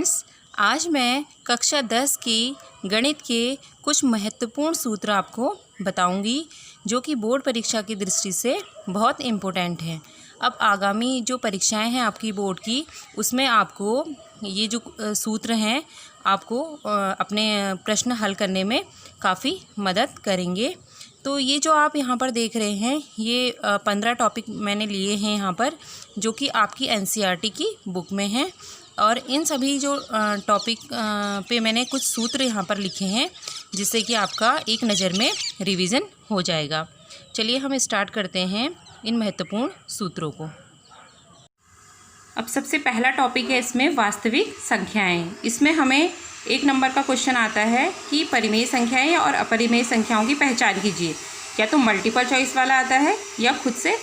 Students, आज मैं कक्षा 10 की गणित के कुछ महत्वपूर्ण सूत्र आपको बताऊंगी जो कि बोर्ड परीक्षा की दृष्टि से बहुत इम्पोर्टेंट है। अब आगामी जो परीक्षाएं हैं आपकी बोर्ड की, उसमें आपको ये जो सूत्र हैं आपको अपने प्रश्न हल करने में काफ़ी मदद करेंगे। तो ये जो आप यहाँ पर देख रहे हैं, ये 15 टॉपिक मैंने लिए हैं यहाँ पर, जो कि आपकी एनसीईआरटी की बुक में हैं। और इन सभी जो टॉपिक पे मैंने कुछ सूत्र यहाँ पर लिखे हैं, जिससे कि आपका एक नज़र में रिवीजन हो जाएगा। चलिए हम स्टार्ट करते हैं इन महत्वपूर्ण सूत्रों को। अब सबसे पहला टॉपिक है इसमें वास्तविक संख्याएं। इसमें हमें 1 नंबर का क्वेश्चन आता है कि परिमेय संख्याएं और अपरिमेय संख्याओं की पहचान कीजिए। या तो मल्टीपल चॉइस वाला आता है या खुद से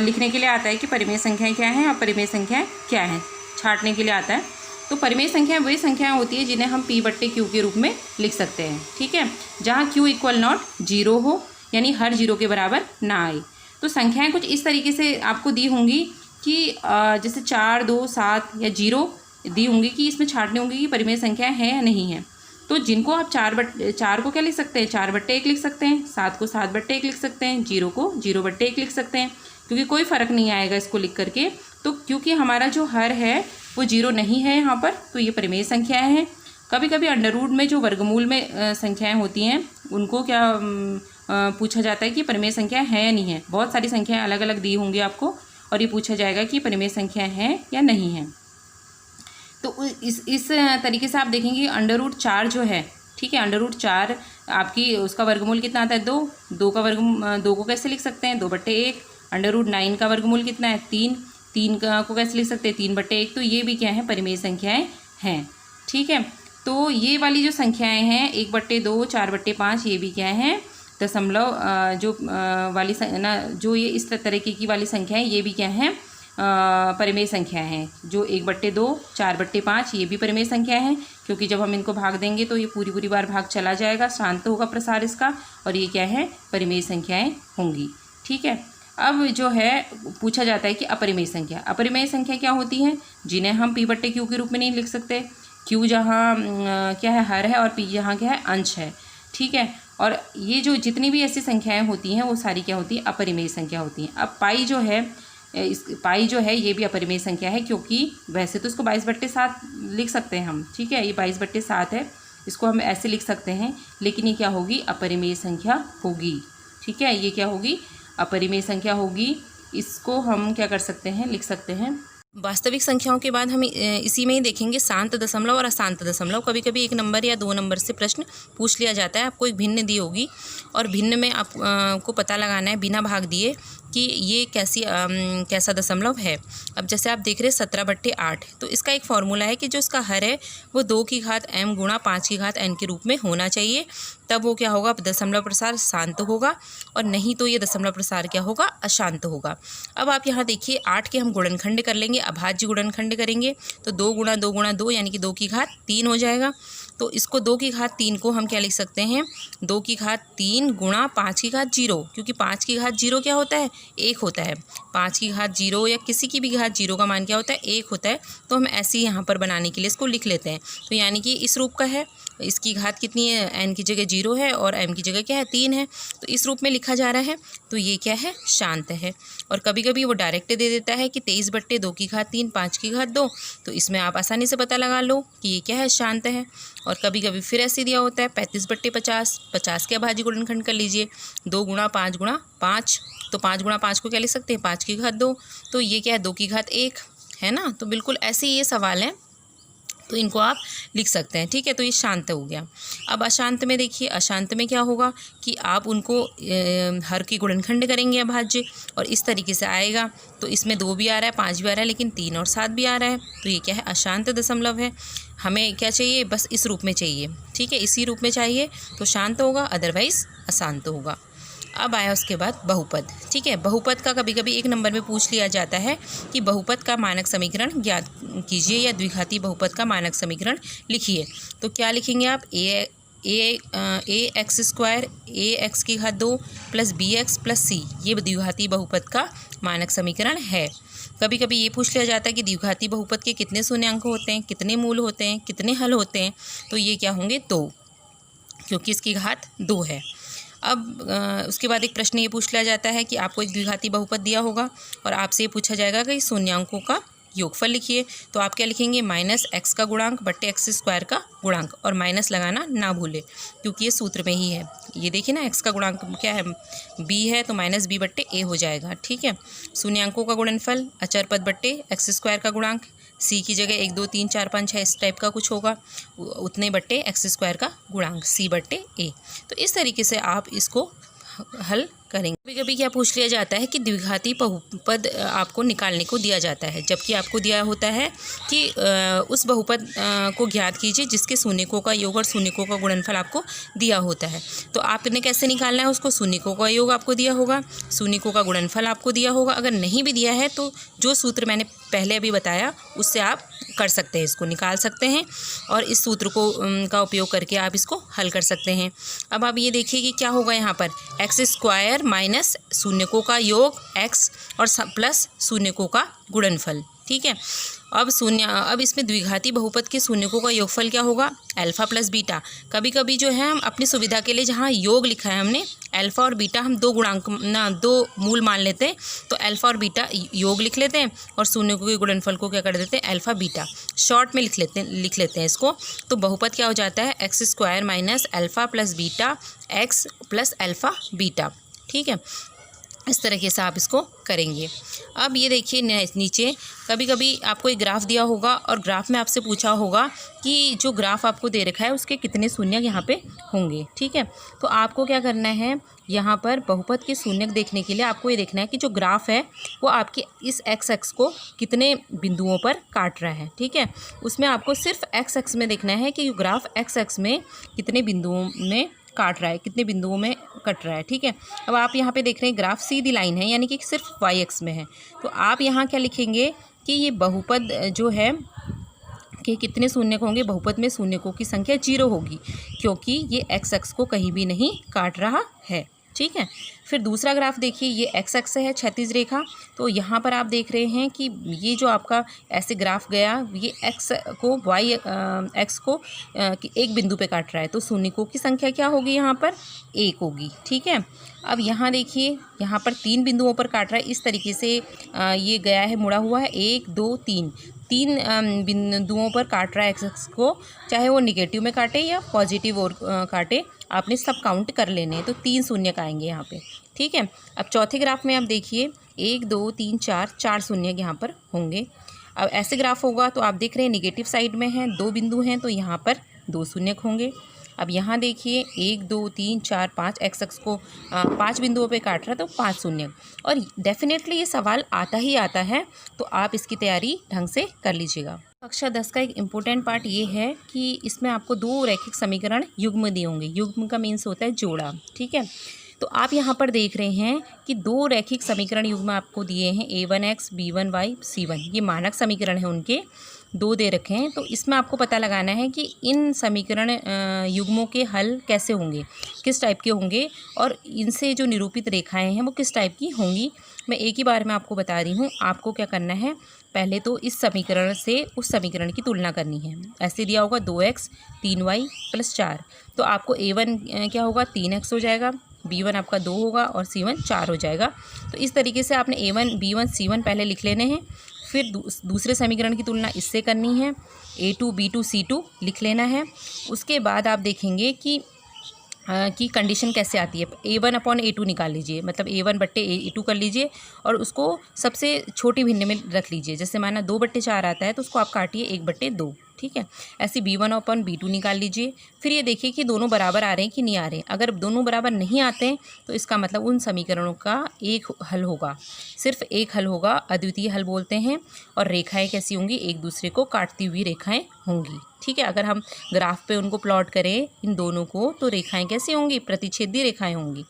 लिखने के लिए आता है कि परिमेय संख्याएं क्या हैं और अपरिमेय संख्याएं क्या हैं, छांटने के लिए आता है। तो परिमेय संख्याएं वही संख्याएं होती है जिन्हें हम P/Q के रूप में लिख सकते हैं, ठीक है, जहाँ Q = 0 हो, यानी हर 0 के बराबर ना आए। तो संख्याएं कुछ इस तरीके से आपको दी होंगी कि जैसे 4, 2, 7 या 0 दी होंगी कि इसमें छांटनी होंगी कि परिमेय संख्याएं हैं या नहीं है। तो जिनको आप 4 को क्या लिख सकते हैं, 4/1 लिख सकते हैं, 7 को 7/1 लिख सकते हैं, 0 को 0/1 लिख सकते हैं, क्योंकि कोई फ़र्क नहीं आएगा इसको लिख करके। तो क्योंकि हमारा जो हर है वो 0 नहीं है यहाँ पर, तो ये परिमेय संख्याएं हैं। कभी कभी अंडर में जो वर्गमूल में संख्याएं होती हैं, उनको क्या पूछा जाता है कि परिमेय संख्याएं हैं या नहीं है। बहुत सारी संख्याएं अलग अलग दी होंगी आपको, और ये पूछा जाएगा कि परिमेय संख्याएं हैं या नहीं हैं। तो इस तरीके से आप देखेंगे √4 जो है, ठीक है, √4 आपकी उसका वर्गमूल कितना आता है, 2 का वर्गमूल 2 को कैसे लिख सकते हैं, 2/1। √9 का वर्गमूल कितना है, 3 को कैसे लिख सकते हैं, 3/1। तो ये भी क्या है, परिमेय संख्याएं हैं, ठीक है। तो ये वाली जो संख्याएं हैं 1/2, 4/5, ये भी क्या है, दशमलव वाली जो ये इस तरीके की वाली संख्याएं, ये भी क्या है, परिमेय संख्या हैं। जो 1/2, 4/5 ये भी परिमेय संख्या है, क्योंकि जब हम इनको भाग देंगे तो ये पूरी बार भाग चला जाएगा, शांत होगा प्रसार इसका, और ये क्या है, परिमेय संख्याएं होंगी, ठीक है। अब जो है पूछा जाता है कि अपरिमेय संख्या। अपरिमेय संख्या क्या होती है, जिन्हें हम P/Q के रूप में नहीं लिख सकते। Q जहाँ क्या है, हर है, और P जहाँ क्या है, अंश है, ठीक है। और ये जो जितनी भी ऐसी संख्याएं होती हैं वो सारी क्या होती है, अपरिमेय संख्या होती हैं। अब पाई जो है ये भी अपरिमेय संख्या है, क्योंकि वैसे तो इसको 22/7 लिख सकते हैं हम, ठीक है, ये 22/7 है, इसको हम ऐसे लिख सकते हैं, लेकिन ये क्या होगी, अपरिमेय संख्या होगी, ठीक है। ये क्या होगी, अपरिमेय संख्या होगी। इसको हम क्या कर सकते हैं, लिख सकते हैं। वास्तविक संख्याओं के बाद हम इसी में ही देखेंगे शांत दशमलव और अशांत दशमलव। कभी कभी 1 नंबर या 2 नंबर से प्रश्न पूछ लिया जाता है। आपको एक भिन्न दी होगी, और भिन्न में आपको पता लगाना है बिना भाग दिए कि ये कैसा दशमलव है। अब जैसे आप देख रहे हैं 17/8, तो इसका एक फॉर्मूला है कि जो इसका हर है वो 2 की घात m गुणा 5 की घात n के रूप में होना चाहिए, तब वो क्या होगा, दशमलव प्रसार शांत होगा, और नहीं तो ये दशमलव प्रसार क्या होगा, अशांत होगा। अब आप यहाँ देखिए 8 के हम गुणनखंड कर लेंगे, अभाज्य गुणनखंड करेंगे, तो 2 × 2 × 2 यानी कि 2 की घात 3 हो जाएगा। तो इसको 2 की घात 3 को हम क्या लिख सकते हैं, 2 की घात 3 गुणा 5 की घात 0, क्योंकि 5 की घात 0 क्या होता है, 1 होता है। 5 की घात 0 या किसी की भी घात 0 का मान क्या होता है, 1 होता है। तो हम ऐसे ही यहाँ पर बनाने के लिए इसको लिख लेते हैं। तो यानी कि इस रूप का है, इसकी घात कितनी है, n की जगह 0 है और m की जगह क्या है, 3 है, तो इस रूप में लिखा जा रहा है। तो ये क्या है, शांत है। और कभी कभी वो डायरेक्ट दे देता है कि 23/2 की घात 3 5 की घात 2, तो इसमें आप आसानी से पता लगा लो कि ये क्या है, शांत है। और कभी कभी फिर ऐसे दिया होता है 35/50, 50 के अभाज्य गुणनखंड कर लीजिए, 2 × 5 × 5, तो 5 × 5 को क्या लिख सकते हैं, 5 की घात 2, तो ये क्या है, 2 की घात 1 है ना। तो बिल्कुल ऐसे ही ये सवाल है, तो इनको आप लिख सकते हैं, ठीक है। तो ये शांत हो गया। अब अशांत में देखिए, अशांत में क्या होगा कि आप उनको हर की गुणनखंड करेंगे अभाज्य, और इस तरीके से आएगा। तो इसमें 2 भी आ रहा है, 5 भी आ रहा है, लेकिन 3 और 7 भी आ रहा है, तो ये क्या है, अशांत दशमलव है। हमें क्या चाहिए, बस इस रूप में चाहिए, ठीक है, इसी रूप में चाहिए तो शांत होगा, अदरवाइज़ अशांत होगा। अब आया उसके बाद बहुपद, ठीक है। बहुपद का कभी कभी 1 नंबर में पूछ लिया जाता है कि बहुपद का मानक समीकरण ज्ञात कीजिए, या द्विघाती बहुपद का मानक समीकरण लिखिए। तो क्या लिखेंगे आप, ax² ax की घात 2 + bx + c, ये द्विघाती बहुपद का मानक समीकरण है। कभी कभी ये पूछ लिया जाता है कि द्विघाती बहुपद के कितने शून्यांक होते हैं, कितने मूल होते हैं, कितने हल होते हैं। तो ये क्या होंगे, 2, क्योंकि इसकी घात 2 है। अब उसके बाद एक प्रश्न ये पूछ लिया जाता है कि आपको एक द्विघाती बहुपद दिया होगा और आपसे ये पूछा जाएगा कि शून्यांकों का योगफल लिखिए। तो आप क्या लिखेंगे, -x का गुणांक बट्टे x² का गुणांक, और माइनस लगाना ना भूलें क्योंकि ये सूत्र में ही है। ये देखिए ना, x का गुणांक क्या है, b है, तो -b बट्टे a हो जाएगा। ठीक है, शून्यांकों का गुणनफल अचर पद बट्टे x² का गुणांक, c की जगह 1 2 3 4 5 6 इस टाइप का कुछ होगा, उतने बट्टे x² का गुणांक c बट्टे a। तो इस तरीके से आप इसको हल करेंगे। कभी कभी क्या पूछ लिया जाता है कि द्विघाती बहुपद आपको निकालने को दिया जाता है, जबकि आपको दिया होता है कि उस बहुपद को ज्ञात कीजिए जिसके शून्यकों का योग और शून्यकों का गुणनफल आपको दिया होता है। तो आपने कैसे निकालना है उसको, शून्यकों का योग आपको दिया होगा, शून्यकों का गुणनफल आपको दिया होगा। अगर नहीं भी दिया है तो जो सूत्र मैंने पहले अभी बताया उससे आप कर सकते हैं, इसको निकाल सकते हैं और इस सूत्र को का उपयोग करके आप इसको हल कर सकते हैं। अब आप ये देखिए कि क्या होगा यहाँ पर, x² माइनस शून्यकों का योग x और प्लस शून्यकों का गुणनफल। ठीक है, अब इसमें द्विघाती बहुपद के शून्यकों का योगफल क्या होगा, अल्फ़ा प्लस बीटा। कभी कभी जो है हम अपनी सुविधा के लिए जहाँ योग लिखा है हमने अल्फ़ा और बीटा, हम दो मूल मान लेते हैं, तो अल्फ़ा और बीटा योग लिख लेते हैं और शून्यकों के गुणनफल को क्या कर देते हैं, अल्फ़ा बीटा शॉर्ट में लिख लेते हैं इसको। तो बहुपद क्या हो जाता है, x² minus alpha plus beta x plus alpha beta. ठीक है, इस तरीके से आप इसको करेंगे। अब ये देखिए नीचे कभी कभी आपको एक ग्राफ दिया होगा और ग्राफ में आपसे पूछा होगा कि जो ग्राफ आपको दे रखा है उसके कितने शून्यक यहाँ पे होंगे। ठीक है, तो आपको क्या करना है, यहाँ पर बहुपद के शून्यक देखने के लिए आपको ये देखना है कि जो ग्राफ है वो आपके इस x को कितने बिंदुओं पर काट रहा है। ठीक है, उसमें आपको सिर्फ x में देखना है कि ग्राफ x में कितने बिंदुओं में काट रहा है, कितने बिंदुओं में कट रहा है। ठीक है, अब आप यहाँ पे देख रहे हैं ग्राफ सीधी लाइन है, यानी कि सिर्फ y में है। तो आप यहाँ क्या लिखेंगे कि ये बहुपद जो है कि कितने शून्यक होंगे, बहुपद में शून्यकों की संख्या 0 होगी क्योंकि ये x को कहीं भी नहीं काट रहा है। ठीक है, फिर दूसरा ग्राफ देखिए, ये x है क्षैतिज रेखा, तो यहाँ पर आप देख रहे हैं कि ये जो आपका ऐसे ग्राफ गया, ये x को एक बिंदु पे काट रहा है, तो शून्यकों की संख्या क्या होगी, यहाँ पर 1 होगी। ठीक है, अब यहाँ देखिए, यहाँ पर 3 बिंदुओं पर काट रहा है, इस तरीके से ये गया है, मुड़ा हुआ है, 1 2 3 बिंदुओं पर काट रहा है x को, चाहे वो निगेटिव में काटे या पॉजिटिव और काटे, आपने सब काउंट कर लेने हैं। तो 3 शून्यक आएंगे यहाँ पे। ठीक है, अब चौथे ग्राफ में आप देखिए 1 2 3 4 शून्यक यहाँ पर होंगे। अब ऐसे ग्राफ होगा तो आप देख रहे हैं निगेटिव साइड में हैं, 2 बिंदु हैं, तो यहाँ पर 2 शून्यक होंगे। अब यहाँ देखिए 1 2 3 4 5 x को 5 बिंदुओं पे काट रहा है, तो 5 शून्यक। और डेफिनेटली ये सवाल आता ही आता है, तो आप इसकी तैयारी ढंग से कर लीजिएगा। कक्षा 10 का एक इम्पोर्टेंट पार्ट ये है कि इसमें आपको 2 रैखिक समीकरण युग्म दिए होंगे। युग्म का मीन्स होता है जोड़ा। ठीक है, तो आप यहाँ पर देख रहे हैं कि 2 रैखिक समीकरण युग्म आपको दिए हैं, a1x b1y c1, ये मानक समीकरण है, उनके 2 दे रखे हैं। तो इसमें आपको पता लगाना है कि इन समीकरण युग्मों के हल कैसे होंगे, किस टाइप के होंगे और इनसे जो निरूपित रेखाएं हैं वो किस टाइप की होंगी। मैं एक ही बार में आपको बता रही हूँ। आपको क्या करना है, पहले तो इस समीकरण से उस समीकरण की तुलना करनी है। ऐसे दिया होगा 2x 3y + 4, तो आपको a1 क्या होगा, 3x हो जाएगा, b1 आपका 2 होगा और c1 4 हो जाएगा। तो इस तरीके से आपने a1 b1 c1 पहले लिख लेने हैं, फिर दूसरे समीकरण की तुलना इससे करनी है, a2 b2 c2 लिख लेना है। उसके बाद आप देखेंगे कि कंडीशन कैसे आती है। a1/a2 निकाल लीजिए, मतलब a1/a2 कर लीजिए और उसको सबसे छोटी भिन्न में रख लीजिए। जैसे माना 2/4 आता है तो उसको आप काटिए 1/2। ठीक है, ऐसे b1/b2 निकाल लीजिए। फिर ये देखिए कि दोनों बराबर आ रहे हैं कि नहीं आ रहे हैं। अगर दोनों बराबर नहीं आते हैं तो इसका मतलब उन समीकरणों का एक हल होगा, सिर्फ एक हल होगा, अद्वितीय हल बोलते हैं। और रेखाएं कैसी होंगी, एक दूसरे को काटती हुई रेखाएं होंगी। ठीक है, अगर हम ग्राफ पे उनको प्लॉट करें इन दोनों को, तो रेखाएं कैसी होंगी, प्रतिच्छेदी रेखाएं होंगी।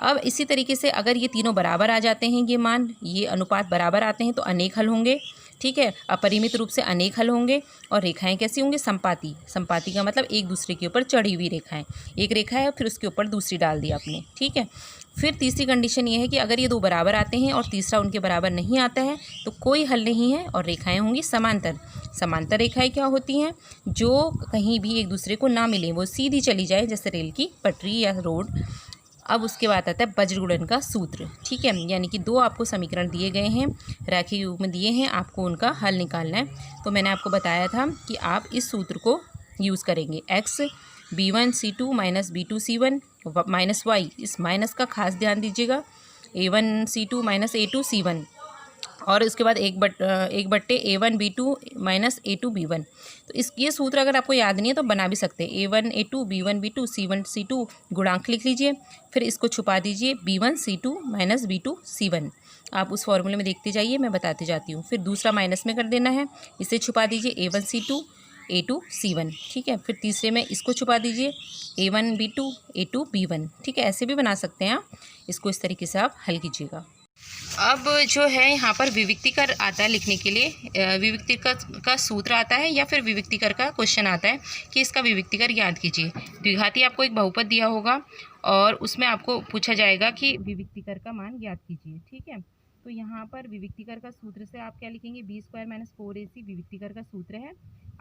अब इसी तरीके से अगर ये तीनों बराबर आ जाते हैं, ये मान, ये अनुपात बराबर आते हैं, तो अनेक हल होंगे। ठीक है, अपरिमित रूप से अनेक हल होंगे। और रेखाएं कैसी होंगी, संपाती। संपाती का मतलब एक दूसरे के ऊपर चढ़ी हुई रेखाएं, एक रेखा है और फिर उसके ऊपर दूसरी डाल दी आपने। ठीक है, फिर तीसरी कंडीशन ये है कि अगर ये दो बराबर आते हैं और तीसरा उनके बराबर नहीं आता है तो कोई हल नहीं है और रेखाएं होंगी समांतर। समांतर रेखाएं क्या होती हैं? जो कहीं भी एक दूसरे को ना मिलें, वो सीधी चली जाए, जैसे रेल की पटरी या रोड। अब उसके बाद आता है वज्रगुणन का सूत्र। ठीक है, यानी कि दो आपको समीकरण दिए गए हैं, रैखिक रूप में दिए हैं, आपको उनका हल निकालना है। तो मैंने आपको बताया था कि आप इस सूत्र को यूज़ करेंगे। x b1c2 minus b2c1 minus y, इस माइनस का खास ध्यान दीजिएगा, a1c2 माइनस a2c1, और इसके बाद एक बट्टे a1 b2 minus a2 b1। तो ये सूत्र अगर आपको याद नहीं है तो बना भी सकते हैं। a1 a2 b1 b2 c1 c2 गुणांक लिख लीजिए, फिर इसको छुपा दीजिए b1 c2 minus b2 c1। आप उस फॉर्मूले में देखते जाइए, मैं बताती जाती हूँ। फिर दूसरा माइनस में कर देना है, इसे छुपा दीजिए a1 c2 a2 c1। ठीक है, फिर तीसरे में इसको छुपा दीजिए a1 b2 a2 b1। ठीक है, ऐसे भी बना सकते हैं आप। इसको इस तरीके से आप हल कीजिएगा। अब जो है यहाँ पर विविक्तिकर आता है लिखने के लिए, विविक्तिकर का सूत्र आता है या फिर विविक्तिकर का क्वेश्चन आता है कि इसका विविक्तिकर याद कीजिए। द्विघाती आपको एक बहुपद दिया होगा और उसमें आपको पूछा जाएगा कि विविक्तिकर का मान याद कीजिए। ठीक है, तो यहाँ पर विविक्तिकर का सूत्र से आप क्या लिखेंगे? b² माइनस 4ac विविक्तिकर का सूत्र है।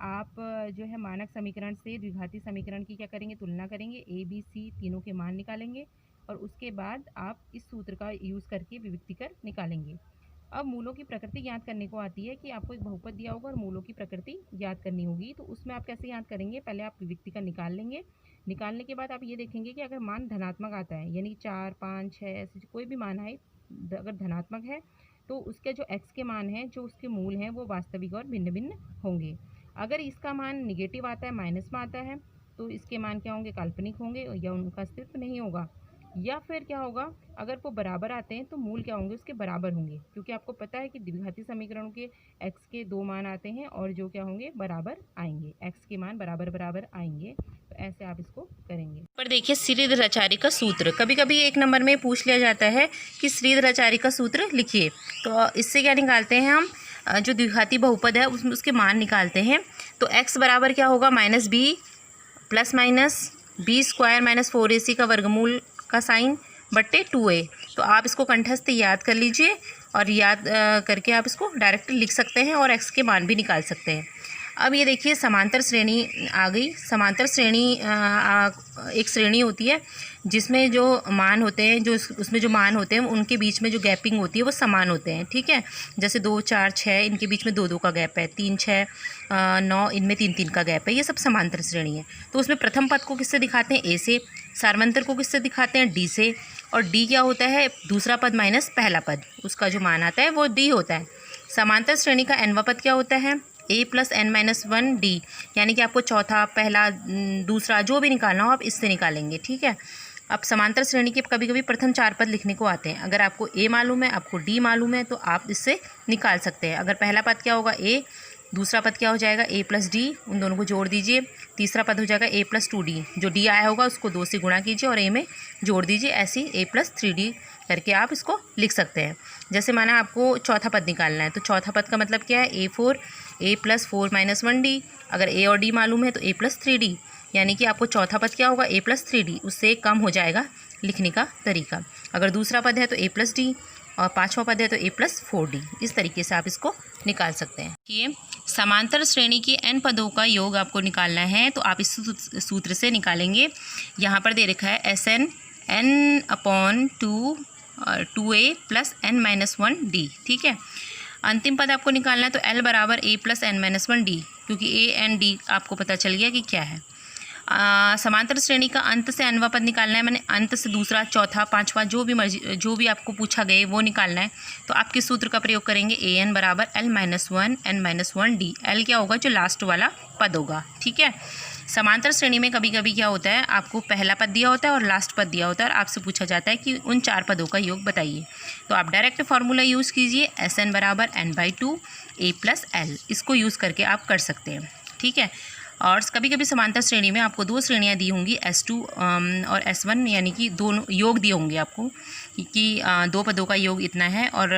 आप जो है मानक समीकरण से द्विघाती समीकरण की क्या करेंगे? तुलना करेंगे, a b c तीनों के मान निकालेंगे और उसके बाद आप इस सूत्र का यूज़ करके विविक्तिकर निकालेंगे। अब मूलों की प्रकृति याद करने को आती है कि आपको एक बहुपद दिया होगा और मूलों की प्रकृति याद करनी होगी। तो उसमें आप कैसे याद करेंगे? पहले आप विविक्तिकर निकाल लेंगे। निकालने के बाद आप ये देखेंगे कि अगर मान धनात्मक आता है, यानी 4 5 6 ऐसे कोई भी मान आए, अगर धनात्मक है तो उसके जो x के मान हैं, जो उसके मूल हैं, वो वास्तविक और भिन्न भिन्न होंगे। अगर इसका मान निगेटिव आता है, माइनस में आता है, तो इसके मान क्या होंगे? काल्पनिक होंगे या उनका अस्तित्व नहीं होगा। या फिर क्या होगा? अगर वो बराबर आते हैं तो मूल क्या होंगे? उसके बराबर होंगे, क्योंकि आपको पता है कि द्विघाती समीकरणों के x के दो मान आते हैं और जो क्या होंगे? बराबर आएंगे, x के मान बराबर बराबर आएंगे। तो ऐसे आप इसको करेंगे। पर देखिए श्रीधराचार्य का सूत्र, कभी कभी एक नंबर में पूछ लिया जाता है कि श्रीधराचार्य का सूत्र लिखिए। तो इससे क्या निकालते हैं हम? जो द्विघाती बहुपद है उसमें उसके मान निकालते हैं। तो x बराबर क्या होगा? Minus b plus minus b² minus 4ac का वर्गमूल का साइन बट्टे 2a। तो आप इसको कंठस्थ याद कर लीजिए और याद करके आप इसको डायरेक्ट लिख सकते हैं और x के मान भी निकाल सकते हैं। अब ये देखिए समांतर श्रेणी आ गई। समांतर श्रेणी एक श्रेणी होती है जिसमें जो मान होते हैं, जो उसमें जो मान होते हैं उनके बीच में जो गैपिंग होती है वो समान होते हैं। ठीक है, जैसे 2 4 6 इनके बीच में 2 2 का गैप है, 3 6 9 इनमें 3 3 का गैप है। ये सब समांतर श्रेणी है। तो उसमें प्रथम पद को किससे दिखाते हैं? a से। सार्वंतर को किससे दिखाते हैं? d से। और d क्या होता है? दूसरा पद माइनस पहला पद, उसका जो मान आता है वो d होता है। समांतर श्रेणी का nवां पद क्या होता है? a plus n minus 1 d, यानी कि आपको चौथा, पहला, दूसरा जो भी निकालना हो आप इससे निकालेंगे। ठीक है, अब समांतर श्रेणी के कभी कभी प्रथम 4 पद लिखने को आते हैं। अगर आपको a मालूम है, आपको d मालूम है, तो आप इससे निकाल सकते हैं। अगर पहला पद क्या होगा? a, दूसरा पद क्या हो जाएगा? a प्लस डी, उन दोनों को जोड़ दीजिए। तीसरा पद हो जाएगा a प्लस 2d, जो d आया होगा उसको 2 से गुणा कीजिए और a में जोड़ दीजिए। ऐसे a प्लस 3d करके आप इसको लिख सकते हैं। जैसे माना आपको चौथा पद निकालना है, तो चौथा पद का मतलब क्या है? a4 a plus 4 minus 1d। अगर a और d मालूम है तो a प्लस 3d, यानी कि आपको चौथा पद क्या होगा? a प्लस 3d, उससे कम हो जाएगा लिखने का तरीका। अगर दूसरा पद है तो a प्लस डी और पाँचवा पद है तो a प्लस 4d। इस तरीके से आप इसको निकाल सकते हैं। ये समांतर श्रेणी के n पदों का योग आपको निकालना है, तो आप इस सूत्र से निकालेंगे। यहाँ पर दे रखा है Sn n/2 2a plus n minus 1d। ठीक है, अंतिम पद आपको निकालना है, तो L बराबर a plus n minus 1d, क्योंकि a n d आपको पता चल गया कि क्या है। समांतर श्रेणी का अंत से nवां पद निकालना है, मैंने अंत से दूसरा, चौथा, पांचवा जो भी मर्जी, जो भी आपको पूछा गए वो निकालना है। तो आप किस सूत्र का प्रयोग करेंगे? an बराबर l minus 1 n minus 1d। l क्या होगा? जो लास्ट वाला पद होगा। ठीक है, समांतर श्रेणी में कभी कभी क्या होता है, आपको पहला पद दिया होता है और लास्ट पद दिया होता है और आपसे पूछा जाता है कि उन 4 पदों का योग बताइए। तो आप डायरेक्ट फार्मूला यूज़ कीजिए, Sn बराबर n/2 a प्लस l। इसको यूज़ करके आप कर सकते हैं। ठीक है, और कभी कभी समांतर श्रेणी में आपको 2 श्रेणियाँ दी होंगी, S2 और S1, यानी कि दोनों योग दिए होंगे आपको कि 2 पदों का योग इतना है और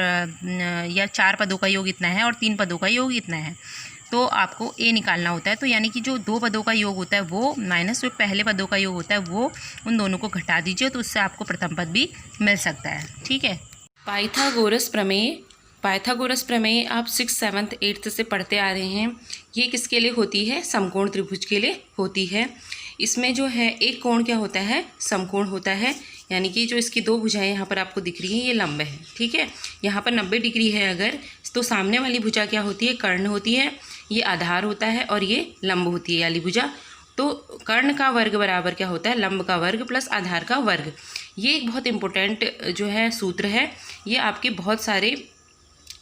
या 4 पदों का योग इतना है और 3 पदों का योग इतना है। तो आपको ए निकालना होता है। तो यानी कि जो दो पदों का योग होता है वो माइनस जो पहले पदों का योग होता है वो उन दोनों को घटा दीजिए, तो उससे आपको प्रथम पद भी मिल सकता है। ठीक है। पाइथागोरस प्रमेय, पाइथागोरस प्रमेय आप 6th 7th 8th से पढ़ते आ रहे हैं। ये किसके लिए होती है? समकोण त्रिभुज के लिए होती है। इसमें जो है एक कोण क्या होता है? समकोण होता है। यानी कि जो इसकी दो भुजाएं यहाँ पर आपको दिख रही हैं ये लंब है। ठीक है। यहाँ पर 90 डिग्री है अगर, तो सामने वाली भुजा क्या होती है? कर्ण होती है। ये आधार होता है और ये लंब होती है वाली भुजा। तो कर्ण का वर्ग बराबर क्या होता है? लंब का वर्ग प्लस आधार का वर्ग। ये एक बहुत इंपॉर्टेंट जो है सूत्र है। ये आपके बहुत सारे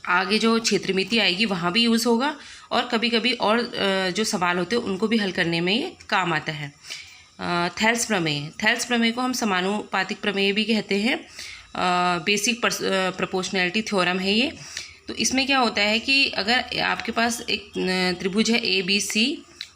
आगे जो क्षेत्रमिति आएगी वहाँ भी यूज़ होगा, और कभी कभी और जो सवाल होते हैं उनको भी हल करने में ये काम आता है। थेल्स प्रमेय, थेल्स प्रमेय को हम समानुपातिक प्रमेय भी कहते हैं। बेसिक प्रोपोर्शनैलिटी थ्योरम है ये। तो इसमें क्या होता है कि अगर आपके पास एक त्रिभुज है ए बी सी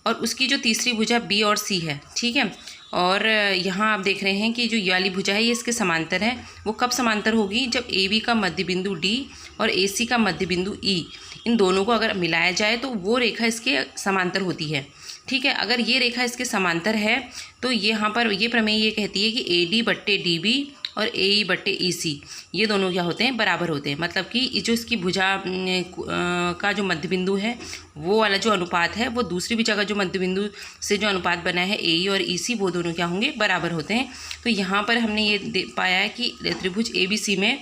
और उसकी जो तीसरी भुजा बी और सी है, ठीक है, और यहाँ आप देख रहे हैं कि जो ये वाली भुजा है ये इसके समांतर है। वो कब समांतर होगी? जब ए बी का मध्य बिंदु डी और ए सी का मध्य बिंदु ई, इन दोनों को अगर मिलाया जाए तो वो रेखा इसके समांतर होती है। ठीक है। अगर ये रेखा इसके समांतर है तो यहाँ पर ये प्रमेय ये कहती है कि ए डी बट्टे डी बी और ए ई बट्टे ई सी ये दोनों क्या होते हैं? बराबर होते हैं। मतलब कि जो इसकी भुजा का जो मध्य बिंदु है वो वाला जो अनुपात है वो दूसरी भुजा का जो मध्य बिंदु से जो अनुपात बना है ए ई और ई सी, वो दोनों क्या होंगे? बराबर होते हैं। तो यहाँ पर हमने ये पाया है कि त्रिभुज ए बी सी में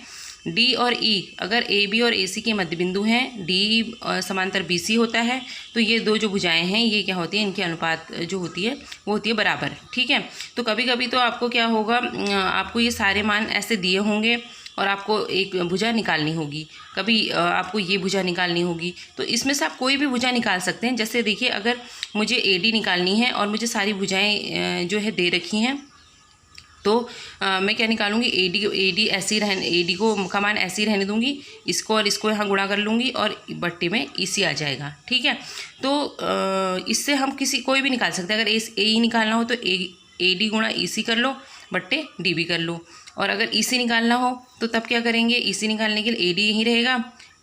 डी और ई, अगर ए बी और ए सी के मध्य बिंदु हैं, डी समांतर बी सी होता है, तो ये दो जो भुजाएं हैं ये क्या होती है? इनके अनुपात जो होती है वो होती है बराबर। ठीक है। तो कभी कभी तो आपको क्या होगा, आपको ये सारे मान ऐसे दिए होंगे और आपको एक भुजा निकालनी होगी। कभी आपको ये भुजा निकालनी होगी। तो इसमें से आप कोई भी भुजा निकाल सकते हैं। जैसे देखिए, अगर मुझे ए डी निकालनी है और मुझे सारी भुजाएँ जो है दे रखी हैं, तो मैं क्या निकालूंगी? ए डी ऐसे ही रहने, ए डी को का मान ऐसे ही रहने दूंगी, इसको और इसको यहाँ गुणा कर लूँगी और बट्टे में ई सी आ जाएगा। ठीक है। तो इससे हम कोई भी निकाल सकते हैं। अगर ए ई निकालना हो तो ए डी गुणा ई सी कर लो, बट्टे डी बी कर लो। और अगर ई सी निकालना हो तो तब क्या करेंगे? ई सी निकालने के लिए ए डी यहीं रहेगा,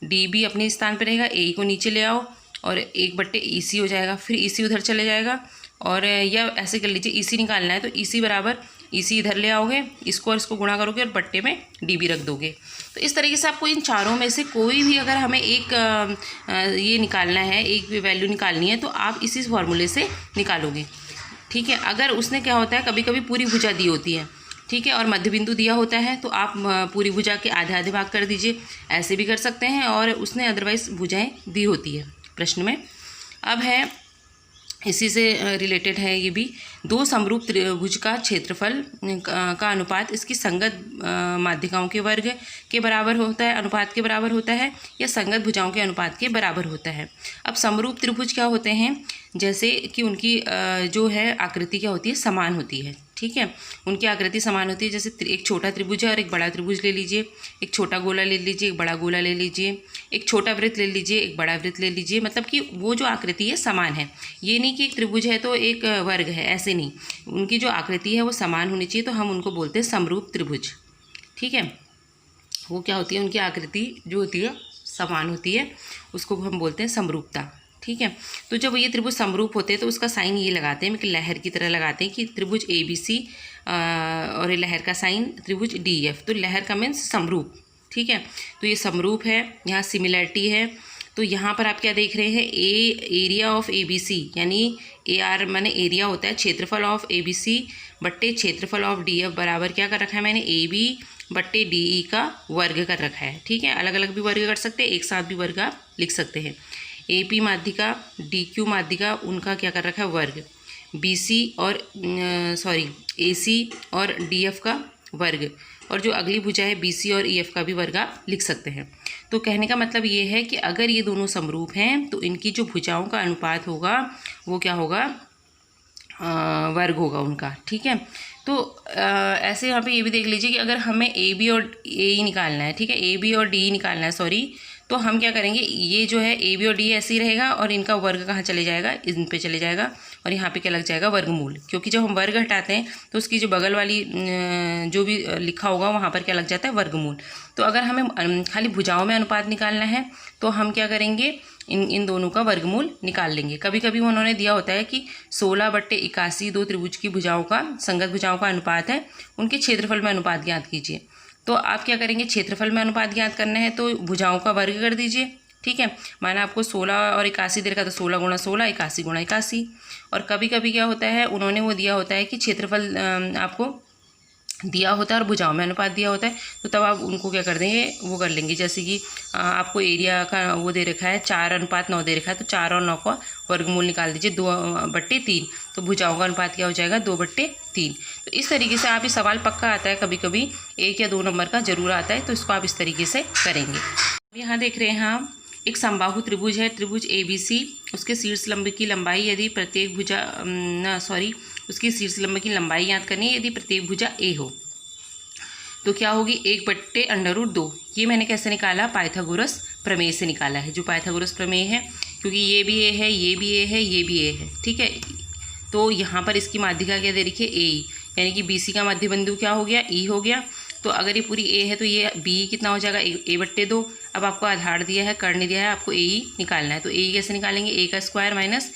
डी बी अपने स्थान पर रहेगा, ए ई को नीचे ले आओ और एक बट्टे ई सी हो जाएगा, फिर ई सी उधर चले जाएगा। और या ऐसे कर लीजिए, ई सी निकालना है तो ई सी बराबर ई सी इधर ले आओगे, इसको और इसको गुणा करोगे और बट्टे में डी बी रख दोगे। तो इस तरीके से आपको इन चारों में से कोई भी अगर हमें एक ये निकालना है, एक वैल्यू निकालनी है, तो आप इसी फॉर्मूले से निकालोगे। ठीक है। अगर उसने क्या होता है, कभी कभी पूरी भुजा दी होती है, ठीक है, और मध्य बिंदु दिया होता है, तो आप पूरी भुजा के आधे आधे भाग कर दीजिए, ऐसे भी कर सकते हैं। और उसने अदरवाइज़ भुजाएँ दी होती है प्रश्न में। अब है, इसी से रिलेटेड है ये भी, दो समरूप त्रिभुज का क्षेत्रफल का अनुपात इसकी संगत माध्यिकाओं के वर्ग के बराबर होता है, अनुपात के बराबर होता है, या संगत भुजाओं के अनुपात के बराबर होता है। अब समरूप त्रिभुज क्या होते हैं? जैसे कि उनकी जो है आकृति क्या होती है? समान होती है। ठीक है। उनकी आकृति समान होती है। जैसे एक छोटा त्रिभुज है और एक बड़ा त्रिभुज ले लीजिए, एक छोटा गोला ले लीजिए, एक बड़ा गोला ले लीजिए, एक छोटा वृत्त ले लीजिए, एक बड़ा वृत्त ले लीजिए। मतलब कि वो जो आकृति है समान है। ये नहीं कि एक त्रिभुज है तो एक वर्ग है, ऐसे नहीं। उनकी जो आकृति है वो समान होनी चाहिए, तो हम उनको बोलते हैं समरूप त्रिभुज। ठीक है। वो क्या होती है? उनकी आकृति जो होती है समान होती है, उसको हम बोलते हैं समरूपता। ठीक है। तो जब ये त्रिभुज समरूप होते हैं तो उसका साइन ये लगाते हैं, कि लहर की तरह लगाते हैं, कि त्रिभुज ए बी सी और ये लहर का साइन त्रिभुज डी एफ। तो लहर का मीन्स समरूप। ठीक है। तो ये समरूप है, यहाँ सिमिलैरिटी है। तो यहाँ पर आप क्या देख रहे हैं? Area of A B C, यानी ए आर माने एरिया होता है, क्षेत्रफल ऑफ ए बी सी बट्टे क्षेत्रफल ऑफ डी एफ बराबर क्या कर रखा है मैंने? ए बी बट्टे डी ई का वर्ग कर रखा है। ठीक है। अलग अलग भी वर्ग कर सकते हैं, एक साथ भी वर्ग आप लिख सकते हैं। ए पी माध्यिका, डी क्यू माध्यिका, उनका क्या कर रखा है? वर्ग। बी सी और ए सी और डी एफ का वर्ग। और जो अगली भुजा है बी सी और ई एफ का भी वर्ग आप लिख सकते हैं। तो कहने का मतलब ये है कि अगर ये दोनों समरूप हैं तो इनकी जो भुजाओं का अनुपात होगा वो क्या होगा? वर्ग होगा उनका। ठीक है। तो यहाँ पे ये भी देख लीजिए कि अगर हमें ए बी और ए ई निकालना है, ठीक है, ए बी और डी ई निकालना है, तो हम क्या करेंगे, ये जो है ए बी और डी ऐसे ही रहेगा और इनका वर्ग कहाँ चले जाएगा, इन पे चले जाएगा और यहाँ पे क्या लग जाएगा, वर्गमूल। क्योंकि जब हम वर्ग हटाते हैं तो उसकी जो बगल वाली जो भी लिखा होगा वहाँ पर क्या लग जाता है, वर्गमूल। तो अगर हमें खाली भुजाओं में अनुपात निकालना है तो हम क्या करेंगे, इन दोनों का वर्गमूल निकाल लेंगे। कभी कभी उन्होंने दिया होता है कि 16/81 दो त्रिभुज की भुजाओं का, संगत भुजाओं का अनुपात है, उनके क्षेत्रफल में अनुपात ज्ञात कीजिए। तो आप क्या करेंगे, क्षेत्रफल में अनुपात ज्ञात करना है तो भुजाओं का वर्ग कर दीजिए। ठीक है, माना आपको 16 और 81 दे रखा तो 16 × 16, 81 × 81। और कभी कभी क्या होता है, उन्होंने वो दिया होता है कि क्षेत्रफल आपको दिया होता है और भुजाओं में अनुपात दिया होता है, तो तब आप उनको क्या कर देंगे, वो कर लेंगे। जैसे कि आपको एरिया का वो दे रखा है 4:9 दे रखा है, तो 4 और 9 का वर्गमूल निकाल दीजिए, 2/3। तो भुजाओं का अनुपात क्या हो जाएगा, 2/3। तो इस तरीके से आप, ये सवाल पक्का आता है, कभी कभी 1 या 2 नंबर का जरूर आता है, तो इसको आप इस तरीके से करेंगे। यहाँ देख रहे हैं हम, एक समबाहु त्रिभुज है, त्रिभुज ABC, उसके शीर्ष लंब की लंबाई यदि प्रत्येक भुजा उसकी शीर्ष लंब की लंबाई याद करनी है यदि प्रत्येक भुजा A हो तो क्या होगी, 1/√2। ये मैंने कैसे निकाला, पाइथागोरस प्रमेय से निकाला है, जो पाइथागोरस प्रमेय है, क्योंकि ये भी A है, ये भी A है, ये भी A है। ठीक है, तो यहाँ पर इसकी माध्यिका क्या दे रखी है, AE, यानी कि BC का मध्य बिंदु क्या हो गया, E हो गया। तो अगर ये पूरी A है तो ये B कितना हो जाएगा, A/2। अब आपको आधार दिया है, कर्ण दिया है, आपको AE निकालना है। तो AE कैसे निकालेंगे, A का स्क्वायर माइनस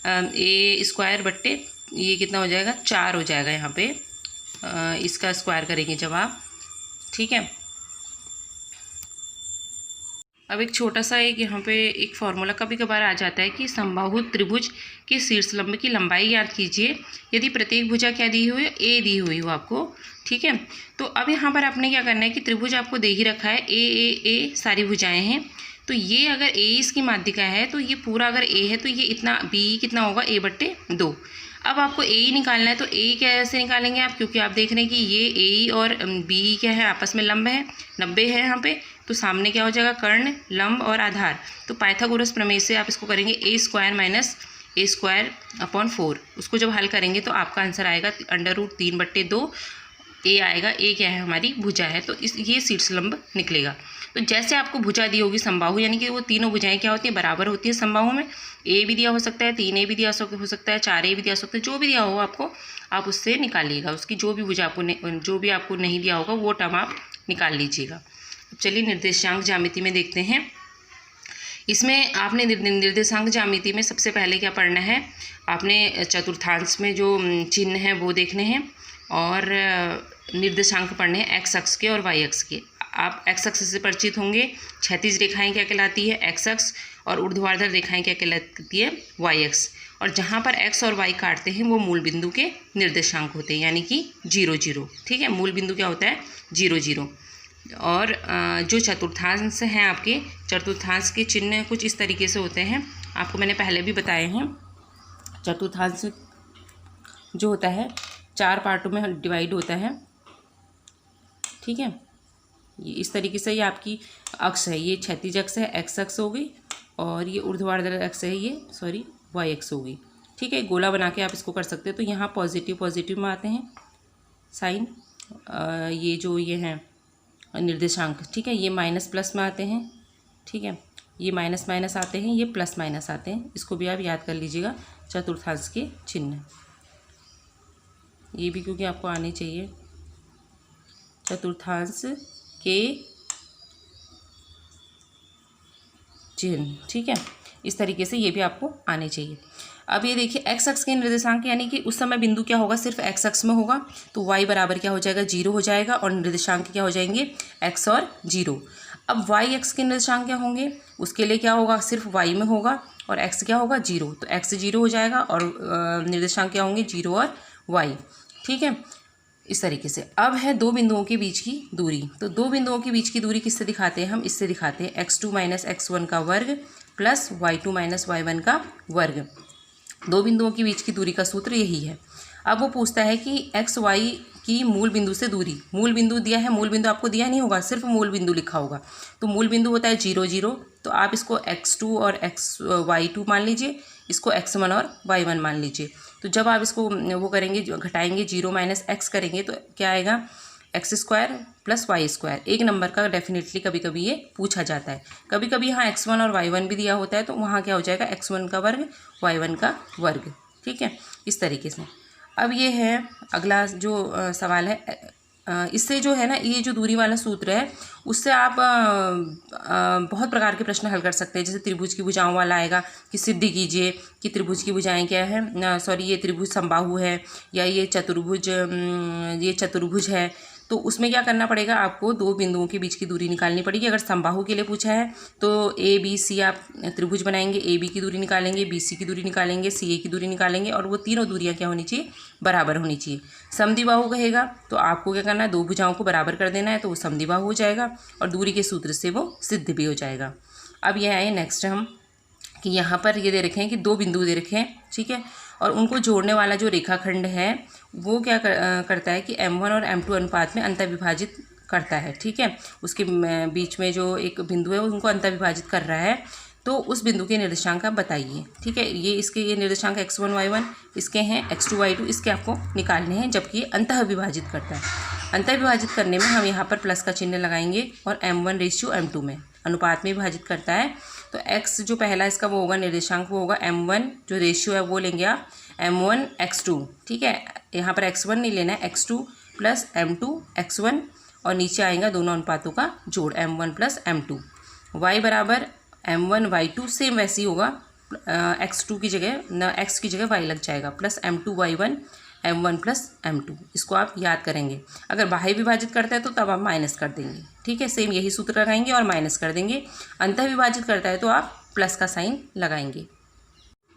A² बट्टे ये कितना हो जाएगा, 4 हो जाएगा यहाँ पे, इसका स्क्वायर करेंगे जब आप। ठीक है, अब एक छोटा सा एक यहाँ पे एक फॉर्मूला कभी कभार आ जाता है कि समबाहु त्रिभुज के शीर्ष लंब की लंबाई याद कीजिए यदि प्रत्येक भुजा क्या दी हुई है, A दी हुई हो आपको। ठीक है, तो अब यहाँ पर आपने क्या करना है कि त्रिभुज आपको दे ही रखा है, A सारी भुजाएं हैं, तो ये अगर A इसकी माध्यिका है तो ये पूरा अगर A है तो ये इतना B कितना होगा, A/2। अब आपको AE निकालना है, तो A कैसे निकालेंगे आप, क्योंकि आप देख रहे हैं कि ये AE और BE क्या है, आपस में लंब है, 90 है यहाँ पे, तो सामने क्या हो जाएगा, कर्ण, लंब और आधार। तो पाइथागोरस प्रमेय से आप इसको करेंगे A² माइनस A²/4। उसको जब हल करेंगे तो आपका आंसर आएगा √3/2। A आएगा, A क्या है, हमारी भुजा है, तो ये शीर्ष लंब निकलेगा। तो जैसे आपको भुजा दी होगी समबाहु, यानी कि वो तीनों भुजाएं क्या होती हैं, बराबर होती है समबाहु में। A भी दिया हो सकता है, 3A भी दिया हो सकता है, 4A भी दिया हो सकता है, जो भी दिया हो आपको, आप उससे निकालिएगा। उसकी जो भी भुजा आपको जो भी आपको नहीं दिया होगा वो टर्म आप निकाल लीजिएगा। अब चलिए निर्देशांक ज्यामिति में देखते हैं। इसमें आपने निर्देशांक ज्यामिति में सबसे पहले क्या पढ़ना है, आपने चतुर्थांश में जो चिन्ह है वो देखने हैं और निर्देशांक पढ़ने हैं एक्स अक्ष के और वाई अक्ष के। आप एक्स अक्ष से परिचित होंगे, क्षैतिज रेखाएं क्या कहलाती है, एक्स अक्ष, और ऊर्ध्वाधर रेखाएं क्या कहलाती है, वाई अक्ष। और जहाँ पर एक्स और वाई काटते हैं वो मूल बिंदु के निर्देशांक होते हैं, यानी कि 0, 0। ठीक है, मूल बिंदु क्या होता है, 0, 0। और जो चतुर्थांश हैं आपके, चतुर्थांश के चिन्ह कुछ इस तरीके से होते हैं, आपको मैंने पहले भी बताए हैं। चतुर्थांश जो होता है 4 पार्टों में डिवाइड होता है। ठीक है, ये इस तरीके से ये आपकी अक्ष है, ये क्षैतिज अक्ष है, एक्स अक्ष हो गई, और ये ऊर्ध्वाधर अक्ष है, ये वाई अक्ष हो गई। ठीक है, गोला बना के आप इसको कर सकते हैं। तो यहाँ पॉजिटिव में आते हैं साइन, ये जो ये हैं निर्देशांक। ठीक है, ये माइनस प्लस में आते हैं। ठीक है, ये माइनस आते हैं, ये प्लस माइनस आते हैं। इसको भी आप याद कर लीजिएगा, चतुर्थांश के चिन्ह। ये भी क्योंकि आपको आने चाहिए, चतुर्थांश के चिन्ह। ठीक है, इस तरीके से ये भी आपको आने चाहिए। अब ये देखिए एक्स अक्ष के निर्देशांक, यानी कि उस समय बिंदु क्या होगा, सिर्फ एक्स अक्ष में होगा, तो वाई बराबर क्या हो जाएगा, 0 हो जाएगा, और निर्देशांक क्या हो जाएंगे, एक्स और 0। अब वाई एक्स के निर्देशांक क्या होंगे, उसके लिए क्या होगा, सिर्फ वाई में होगा, और एक्स क्या होगा, 0, तो एक्स 0 हो जाएगा, और निर्देशांक क्या होंगे, 0 और वाई। ठीक है, इस तरीके से। अब है दो बिंदुओं के बीच की दूरी। तो दो बिंदुओं के बीच की दूरी किससे दिखाते हैं हम, इससे दिखाते हैं, x2 - x1 का वर्ग प्लस y2 - y1 का वर्ग। दो बिंदुओं के बीच की दूरी का सूत्र यही है। अब वो पूछता है कि एक्स वाई की मूल बिंदु से दूरी, मूल बिंदु दिया है, मूल बिंदु आपको दिया नहीं होगा, सिर्फ मूल बिंदु लिखा होगा। तो मूल बिंदु होता है 0, 0, तो आप इसको x2 और y2 मान लीजिए, इसको x1 और y1 मान लीजिए। तो जब आप इसको वो करेंगे, घटाएंगे, 0 - x करेंगे, तो क्या आएगा, x square plus y square, एक नंबर का डेफिनेटली कभी कभी ये पूछा जाता है। कभी कभी यहाँ x1 और y1 भी दिया होता है, तो वहाँ क्या हो जाएगा x1 का वर्ग y1 का वर्ग। ठीक है, इस तरीके से। अब ये है अगला जो सवाल है, इससे जो है ना, ये जो दूरी वाला सूत्र है उससे आप बहुत प्रकार के प्रश्न हल कर सकते हैं। जैसे त्रिभुज की भुजाओं वाला आएगा कि सिद्ध कीजिए कि त्रिभुज की भुजाएं क्या है, सॉरी ये त्रिभुज समबाहु है या ये चतुर्भुज है। तो उसमें क्या करना पड़ेगा, आपको दो बिंदुओं के बीच की दूरी निकालनी पड़ेगी। अगर समबाहु के लिए पूछा है तो ए बी सी आप त्रिभुज बनाएंगे, ए बी की दूरी निकालेंगे, बी सी की दूरी निकालेंगे, सी ए की दूरी निकालेंगे, और वो तीनों दूरियां क्या होनी चाहिए, बराबर होनी चाहिए। समद्विबाहु कहेगा तो आपको क्या करना है, दो भुजाओं को बराबर कर देना है, तो वो समद्विबाहु हो जाएगा और दूरी के सूत्र से वो सिद्ध भी हो जाएगा। अब यह आए नेक्स्ट हम कि यहाँ पर ये दे रखे हैं कि दो बिंदु दे रखे हैं, ठीक है, और उनको जोड़ने वाला जो रेखाखंड है वो क्या करता है कि m1 और m2 अनुपात में अंतर्विभाजित करता है। ठीक है, उसके बीच में जो एक बिंदु है उनको अंतर्विभाजित कर रहा है, तो उस बिंदु के निर्देशांक आप बताइए। ठीक है, ये निर्देशांक x1 y1 इसके हैं, x2 y2 इसके आपको निकालने हैं, जबकि ये अंतः विभाजित करता है। अंतः विभाजित करने में हम यहाँ पर प्लस का चिन्ह लगाएंगे और m1:m2 में अनुपात में विभाजित करता है। तो x जो पहला इसका वो होगा निर्देशांक, वो होगा m1, जो रेशियो है वो लेंगे आप m1:x2। ठीक है, यहाँ पर x1 नहीं लेना है, x2 प्लस m2:x1, और नीचे आएगा दोनों अनुपातों का जोड़ m1 प्लस m2। y बराबर m1y2 सेम वैसे ही होगा, x2 की जगह न x की जगह y लग जाएगा, plus m2y1 m1 plus m2। इसको आप याद करेंगे। अगर बाह्य विभाजित करता है तो तब आप माइनस कर देंगे। ठीक है, सेम यही सूत्र लगाएंगे और माइनस कर देंगे। अंतः विभाजित करता है तो आप प्लस का साइन लगाएंगे।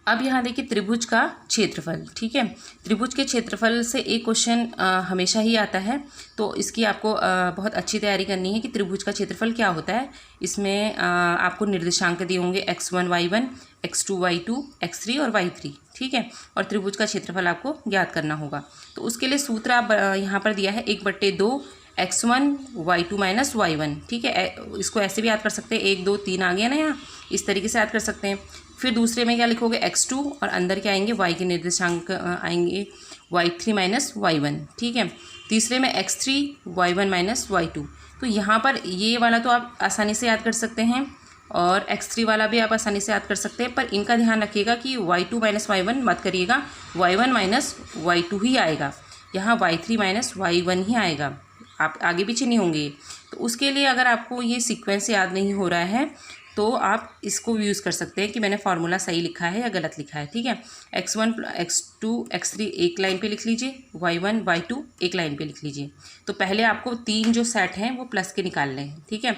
अब यहाँ देखिए त्रिभुज का क्षेत्रफल। ठीक है, त्रिभुज के क्षेत्रफल से एक क्वेश्चन हमेशा ही आता है, तो इसकी आपको बहुत अच्छी तैयारी करनी है कि त्रिभुज का क्षेत्रफल क्या होता है। इसमें आपको निर्देशांक दिए होंगे x1 y1, x2 y2, x3 और y3। ठीक है, और त्रिभुज का क्षेत्रफल आपको ज्ञात करना होगा। तो उसके लिए सूत्र आप यहाँ पर दिया है 1/2 x1 y2 माइनस y1। ठीक है, इसको ऐसे भी याद कर सकते हैं, 1 2 3 आ गया ना यहाँ, इस तरीके से याद कर सकते हैं। फिर दूसरे में क्या लिखोगे x2, और अंदर क्या आएंगे y के निर्देशांक आएंगे y3 माइनस y1। ठीक है, तीसरे में x3 y1 माइनस y2। तो यहाँ पर ये वाला तो आप आसानी से याद कर सकते हैं और x3 वाला भी आप आसानी से याद कर सकते हैं, पर इनका ध्यान रखिएगा कि y2 माइनस y1 मत करिएगा, y1 माइनस y2 ही आएगा, यहाँ y3 माइनस y1 ही आएगा, आप आगे पीछे नहीं होंगे। तो उसके लिए अगर आपको ये सीक्वेंस याद नहीं हो रहा है तो आप इसको यूज़ कर सकते हैं कि मैंने फार्मूला सही लिखा है या गलत लिखा है। ठीक है, x1 x2 x3 एक लाइन पे लिख लीजिए, y1 y2 एक लाइन पे लिख लीजिए। तो पहले आपको तीन जो सेट हैं वो प्लस के निकालने हैं। ठीक है,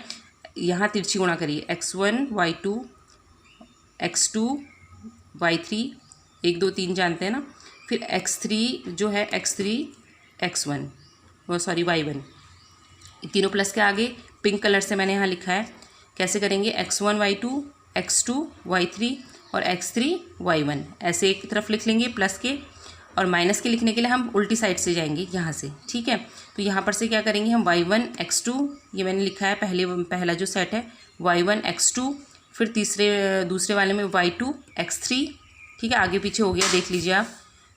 यहाँ तिरछी गुणा करिए, x1 y2 x2 y3, 1 2 3 जानते हैं ना, फिर x3 जो है x3 x1 वो सॉरी y1, तीनों प्लस के आगे पिंक कलर से मैंने यहाँ लिखा है। कैसे करेंगे, x1 y2 x2 y3 और x3 y1 ऐसे एक तरफ लिख लेंगे प्लस के, और माइनस के लिखने के लिए हम उल्टी साइड से जाएंगे यहाँ से। ठीक है, तो यहाँ पर से क्या करेंगे हम y1 x2, ये मैंने लिखा है पहला जो सेट है y1 x2, फिर दूसरे वाले में y2 x3। ठीक है, आगे पीछे हो गया देख लीजिए आप।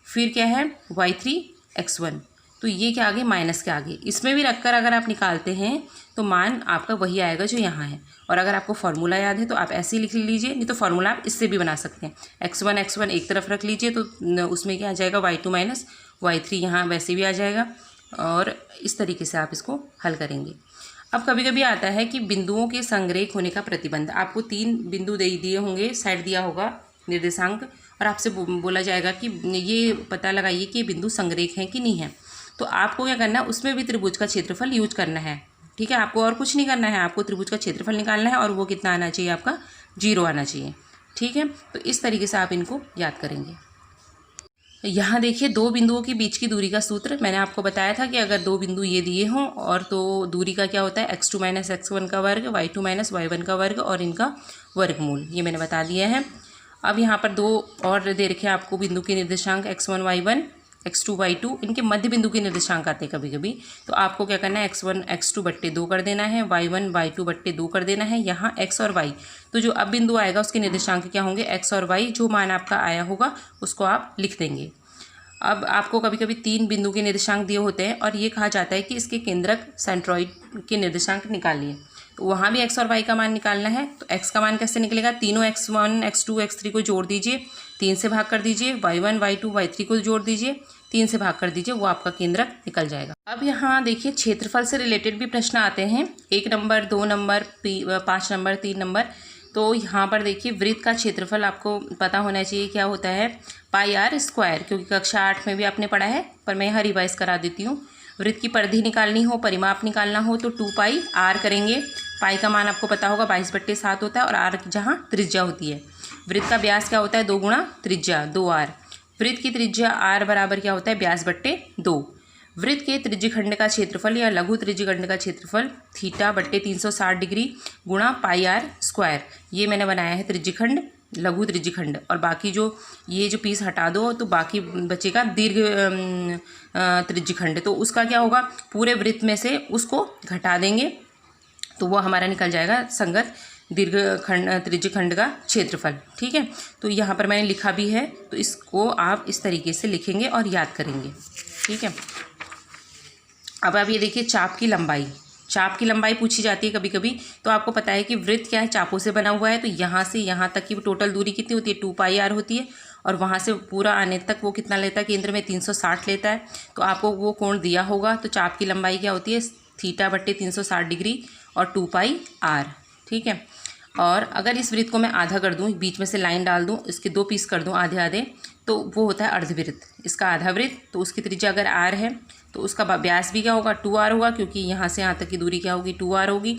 फिर क्या है y3 x1, तो ये क्या आगे माइनस के आगे, इसमें भी रखकर अगर आप निकालते हैं तो मान आपका वही आएगा जो यहाँ है। और अगर आपको फार्मूला याद है तो आप ऐसे ही लिख लीजिए, नहीं तो फार्मूला आप इससे भी बना सकते हैं। x1 एक तरफ रख लीजिए तो उसमें क्या आ जाएगा y2 माइनस y3, यहाँ वैसे भी आ जाएगा, और इस तरीके से आप इसको हल करेंगे। अब कभी कभी आता है कि बिंदुओं के संरेख होने का प्रतिबंध। आपको 3 बिंदु दे दिए होंगे, सेट दिया होगा निर्देशांक, और आपसे बोला जाएगा कि ये पता लगाइए कि ये बिंदु संरेख हैं कि नहीं है। तो आपको क्या करना है, उसमें भी त्रिभुज का क्षेत्रफल यूज करना है। ठीक है, आपको और कुछ नहीं करना है, आपको त्रिभुज का क्षेत्रफल निकालना है और वो कितना आना चाहिए, आपका 0 आना चाहिए। ठीक है, तो इस तरीके से आप इनको याद करेंगे। यहाँ देखिए दो बिंदुओं के बीच की दूरी का सूत्र मैंने आपको बताया था कि अगर दो बिंदु ये दिए हों और तो दूरी का क्या होता है, x2 माइनस x1 का वर्ग, y2 माइनस y1 का वर्ग और इनका वर्गमूल, ये मैंने बता दिया है। अब यहाँ पर दो और दे रखे हैं आपको बिंदु के निर्देशांक x1 y1 x2 y2, इनके मध्य बिंदु के निर्देशांक आते हैं कभी कभी। तो आपको क्या करना है, x1 x2/2 कर देना है, y1 y2/2 कर देना है, यहाँ x और y। तो जो अब बिंदु आएगा उसके निर्देशांक क्या होंगे, x और y, जो मान आपका आया होगा उसको आप लिख देंगे। अब आपको कभी कभी 3 बिंदु के निर्देशांक दिए होते हैं और ये कहा जाता है कि इसके केंद्रक सेंट्रॉइड के निर्देशांक निकालिए। तो वहाँ भी x और y का मान निकालना है। तो x का मान कैसे निकलेगा, तीनों x1 x2 x3 को जोड़ दीजिए, 3 से भाग कर दीजिए, y1 y2 y3 को जोड़ दीजिए, 3 से भाग कर दीजिए, वो आपका केंद्रक निकल जाएगा। अब यहाँ देखिए क्षेत्रफल से रिलेटेड भी प्रश्न आते हैं, 1 नंबर 2 नंबर 5 नंबर 3 नंबर। तो यहाँ पर देखिए वृत्त का क्षेत्रफल आपको पता होना चाहिए क्या होता है, पाई आर स्क्वायर, क्योंकि कक्षा 8 में भी आपने पढ़ा है, पर मैं यहाँ रिवाइज करा देती हूँ। वृत्त की परिधि निकालनी हो, परिमाप निकालना हो तो 2 पाई आर करेंगे। पाई का मान आपको पता होगा 22/7 होता है और आर जहाँ त्रिज्या होती है। वृत्त का व्यास क्या होता है, 2 गुणा त्रिज्या 2 आर। वृत्त की त्रिज्या आर बराबर क्या होता है, व्यास/2। वृत्त के त्रिज्यखंड का क्षेत्रफल या लघु त्रिज्यखंड का क्षेत्रफल θ/360 डिग्री गुणा पाई आर स्क्वायर। ये मैंने बनाया है त्रिज्यखंड, लघु त्रिज्यखंड। और बाकी जो ये जो पीस हटा दो तो बाकी बचेगा दीर्घ त्रिज्यखंड। तो उसका क्या होगा, पूरे वृत्त में से उसको घटा देंगे तो वो हमारा निकल जाएगा संगत दीर्घ खंड त्रिज्यखंड का क्षेत्रफल। ठीक है, तो यहाँ पर मैंने लिखा भी है, तो इसको आप इस तरीके से लिखेंगे और याद करेंगे। ठीक है, अब आप ये देखिए चाप की लंबाई, चाप की लंबाई पूछी जाती है कभी कभी। तो आपको पता है कि वृत्त क्या है, चापों से बना हुआ है। तो यहाँ से यहाँ तक की टोटल दूरी कितनी होती है, 2 पाई आर होती है। और वहाँ से पूरा आने तक वो कितना लेता है, केंद्र में 360 लेता है। तो आपको वो कोण दिया होगा। तो चाप की लंबाई क्या होती है, θ/360 डिग्री और 2 पाई आर। ठीक है, और अगर इस वृत्त को मैं आधा कर दूं, बीच में से लाइन डाल दूं, इसके 2 पीस कर दूं आधे आधे, तो वो होता है अर्धवृत्त। इसका आधा वृत्त, तो उसकी त्रिज्या अगर आर है तो उसका व्यास भी क्या होगा, 2r होगा, क्योंकि यहाँ से यहाँ तक की दूरी क्या होगी, 2r होगी।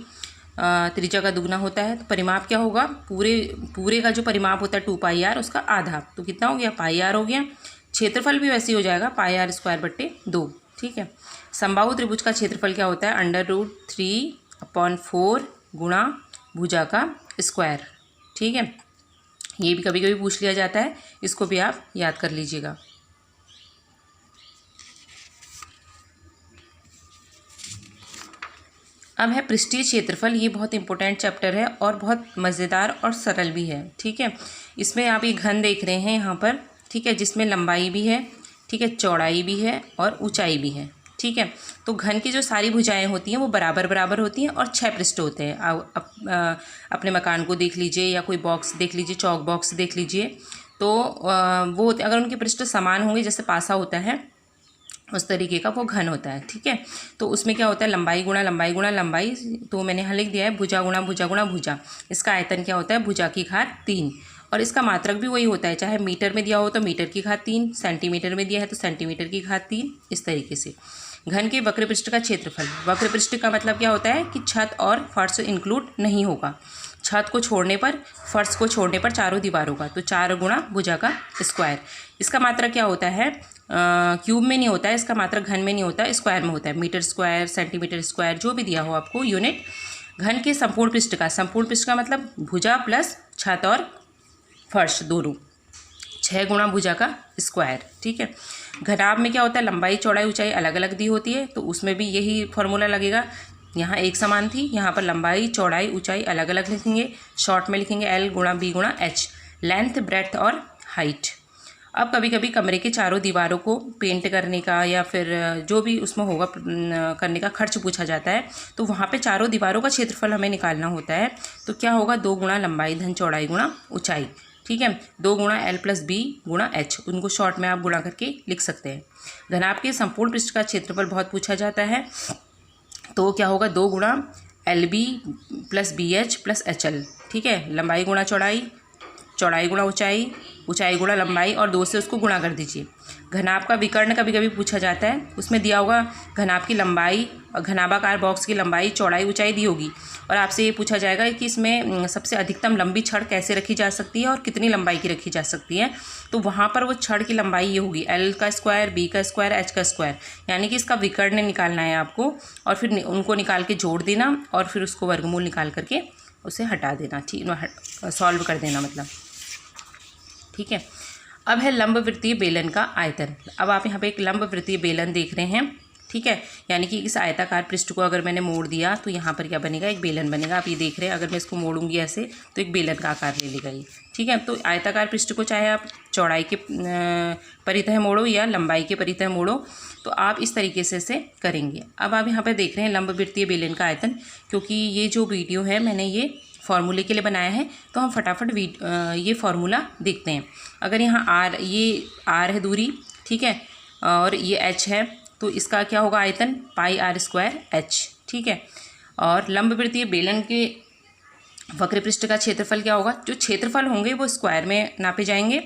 त्रिज्या का दुगना होता है। तो परिमाप क्या होगा, पूरे का जो परिमाप होता है 2 पाई आर, उसका आधा, तो कितना हो गया, पाई आर हो गया। क्षेत्रफल भी वैसे ही हो जाएगा, पाई आर स्क्वायर/2। ठीक है, समबाहु त्रिभुज का क्षेत्रफल क्या होता है, √3/4 गुणा भुजा का स्क्वायर। ठीक है, ये भी कभी कभी पूछ लिया जाता है, इसको भी आप याद कर लीजिएगा। अब है पृष्ठीय क्षेत्रफल। ये बहुत इंपॉर्टेंट चैप्टर है और बहुत मज़ेदार और सरल भी है। ठीक है, इसमें आप ये घन देख रहे हैं यहाँ पर, ठीक है, जिसमें लंबाई भी है, ठीक है, चौड़ाई भी है और ऊंचाई भी है। ठीक है, तो घन की जो सारी भुजाएं होती हैं वो बराबर बराबर होती हैं और 6 पृष्ठ होते हैं। अपने मकान को देख लीजिए या कोई बॉक्स देख लीजिए, चौक बॉक्स देख लीजिए, तो वो अगर उनके पृष्ठ समान होंगे, जैसे पासा होता है उस तरीके का वो घन होता है। ठीक है, तो उसमें क्या होता है, लंबाई गुणा लंबाई गुणा लंबाई। तो मैंने यहाँ लिख दिया है भुजा गुणा भुजा गुणा भुजा। इसका आयतन क्या होता है, भुजा की घात 3। और इसका मात्रक भी वही होता है, चाहे मीटर में दिया हो तो मीटर की घात 3, सेंटीमीटर में दिया है तो सेंटीमीटर की घात 3, इस तरीके से। घन के वक्र पृष्ठ का क्षेत्रफल, वक्र पृष्ठ का मतलब क्या होता है कि छत और फर्श इंक्लूड नहीं होगा। छत को छोड़ने पर, फर्श को छोड़ने पर चारों दीवारों का, तो 4 गुणा भुजा का स्क्वायर। इसका मात्रक क्या होता है, क्यूब में नहीं होता है, इसका मात्रक घन में नहीं होता है, स्क्वायर में होता है। मीटर स्क्वायर, सेंटीमीटर स्क्वायर, जो भी दिया हो आपको यूनिट। घन के संपूर्ण पृष्ठ का, संपूर्ण पृष्ठ का मतलब भुजा प्लस छत और फर्श दोनों, 6 गुणा भुजा का स्क्वायर। ठीक है, घनाभ में क्या होता है, लंबाई चौड़ाई ऊंचाई अलग अलग दी होती है, तो उसमें भी यही फॉर्मूला लगेगा। यहाँ एक समान थी, यहाँ पर लंबाई चौड़ाई ऊंचाई अलग अलग लिखेंगे। शॉर्ट में लिखेंगे L गुणा B गुणा H, लेंथ ब्रेड्थ और हाइट। अब कभी कभी कमरे के चारों दीवारों को पेंट करने का या फिर जो भी उसमें होगा करने का खर्च पूछा जाता है, तो वहाँ पे चारों दीवारों का क्षेत्रफल हमें निकालना होता है। तो क्या होगा, 2 गुणा लंबाई धन चौड़ाई गुणा ऊंचाई। ठीक है, 2 गुणा L प्लस B गुणा H, उनको शॉर्ट में आप गुणा करके लिख सकते हैं। घनाभ के संपूर्ण पृष्ठ का क्षेत्रफल बहुत पूछा जाता है, तो क्या होगा, 2 गुणा LB plus BH plus HL। ठीक है, लंबाई गुणा चौड़ाई, चौड़ाई गुणा ऊंचाई, ऊंचाई गुणा लंबाई और 2 से उसको गुणा कर दीजिए। घनाभ का विकर्ण कभी कभी पूछा जाता है, उसमें दिया होगा घनाभ की लंबाई और घनाभाकार बॉक्स की लंबाई चौड़ाई ऊंचाई दी होगी, और आपसे ये पूछा जाएगा कि इसमें सबसे अधिकतम लंबी छड़ कैसे रखी जा सकती है और कितनी लंबाई की रखी जा सकती है। तो वहाँ पर वो छड़ की लंबाई ये होगी L का स्क्वायर, B का स्क्वायर, H का स्क्वायर, यानी कि इसका विकर्ण निकालना है आपको, और फिर उनको निकाल के जोड़ देना और फिर उसको वर्गमूल निकाल करके उसे हटा देना। ठीक, सॉल्व कर देना मतलब। ठीक है, अब है लंबवृत्तीय बेलन का आयतन। अब आप यहाँ पे एक लंबवृत्तीय बेलन देख रहे हैं। ठीक है। यानी कि इस आयताकार पृष्ठ को अगर मैंने मोड़ दिया तो यहाँ पर क्या बनेगा, एक बेलन बनेगा। आप ये देख रहे हैं, अगर मैं इसको मोड़ूंगी ऐसे तो एक बेलन का आकार ले लेगा ये, ठीक है। तो आयताकार पृष्ठ को चाहे आप चौड़ाई के परितः मोड़ो या लंबाई के परितः मोड़ो, तो आप इस तरीके से इसे करेंगे। अब आप यहाँ पर देख रहे हैं लंबवृत्तीय बेलन का आयतन, क्योंकि ये जो वीडियो है मैंने ये फार्मूले के लिए बनाया है, तो हम फटाफट ये फार्मूला देखते हैं। अगर यहाँ ये आर है दूरी, ठीक है, और ये एच है, तो इसका क्या होगा आयतन, पाई आर स्क्वायर एच, ठीक है। और लंबवृत्तीय बेलन के वक्र पृष्ठ का क्षेत्रफल क्या होगा, जो क्षेत्रफल होंगे वो स्क्वायर में नापे जाएंगे,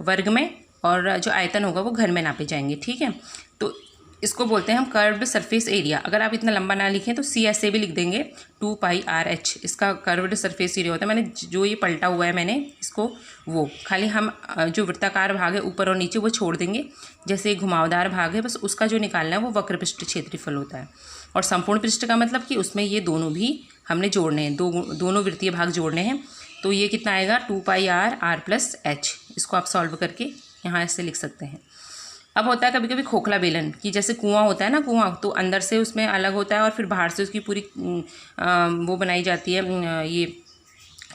वर्ग में, और जो आयतन होगा वो घन में नापे जाएंगे, ठीक है। तो इसको बोलते हैं हम कर्व्ड सरफेस एरिया। अगर आप इतना लंबा ना लिखें तो सी ऐसे भी लिख देंगे, 2 पाई आर एच, इसका कर्व्ड सरफेस एरिया होता है। मैंने जो ये पलटा हुआ है मैंने इसको, वो खाली हम जो वृत्ताकार भाग है ऊपर और नीचे वो छोड़ देंगे, जैसे घुमावदार भाग है बस उसका जो निकालना है वो वक्र पृष्ठ क्षेत्रफल होता है। और संपूर्ण पृष्ठ का मतलब कि उसमें ये दोनों भी हमने जोड़ने हैं, दोनों वृत्तीय भाग जोड़ने हैं। तो ये कितना आएगा, 2 पाई आर प्लस एच। इसको आप सॉल्व करके यहाँ ऐसे लिख सकते हैं। अब होता है कभी कभी खोखला बेलन, कि जैसे कुआं होता है ना, कुआं तो अंदर से उसमें अलग होता है और फिर बाहर से उसकी पूरी वो बनाई जाती है, ये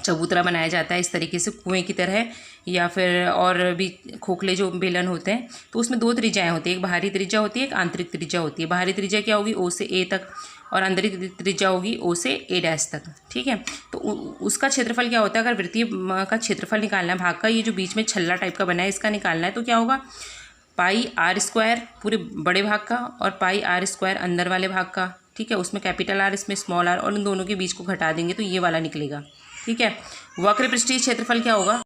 चबूतरा बनाया जाता है इस तरीके से कुएं की तरह। या फिर और भी खोखले जो बेलन होते हैं तो उसमें 2 त्रिज्याएँ होती है, एक बाहरी त्रिज्या होती है, एक आंतरिक त्रिज्या होती है। बाहरी त्रिज्या क्या होगी, ओ से ए तक, और आंतरिक त्रिज्या होगी ओ से ए डैश तक, ठीक है। तो उसका क्षेत्रफल क्या होता है, अगर वृत्तीय का क्षेत्रफल निकालना है भाग का, ये जो बीच में छल्ला टाइप का बना है इसका निकालना है, तो क्या होगा, पाई आर स्क्वायर पूरे बड़े भाग का और पाई आर स्क्वायर अंदर वाले भाग का, ठीक है। उसमें कैपिटल आर, इसमें स्मॉल आर, और इन दोनों के बीच को घटा देंगे तो ये वाला निकलेगा, ठीक है। वक्र पृष्ठीय क्षेत्रफल क्या होगा,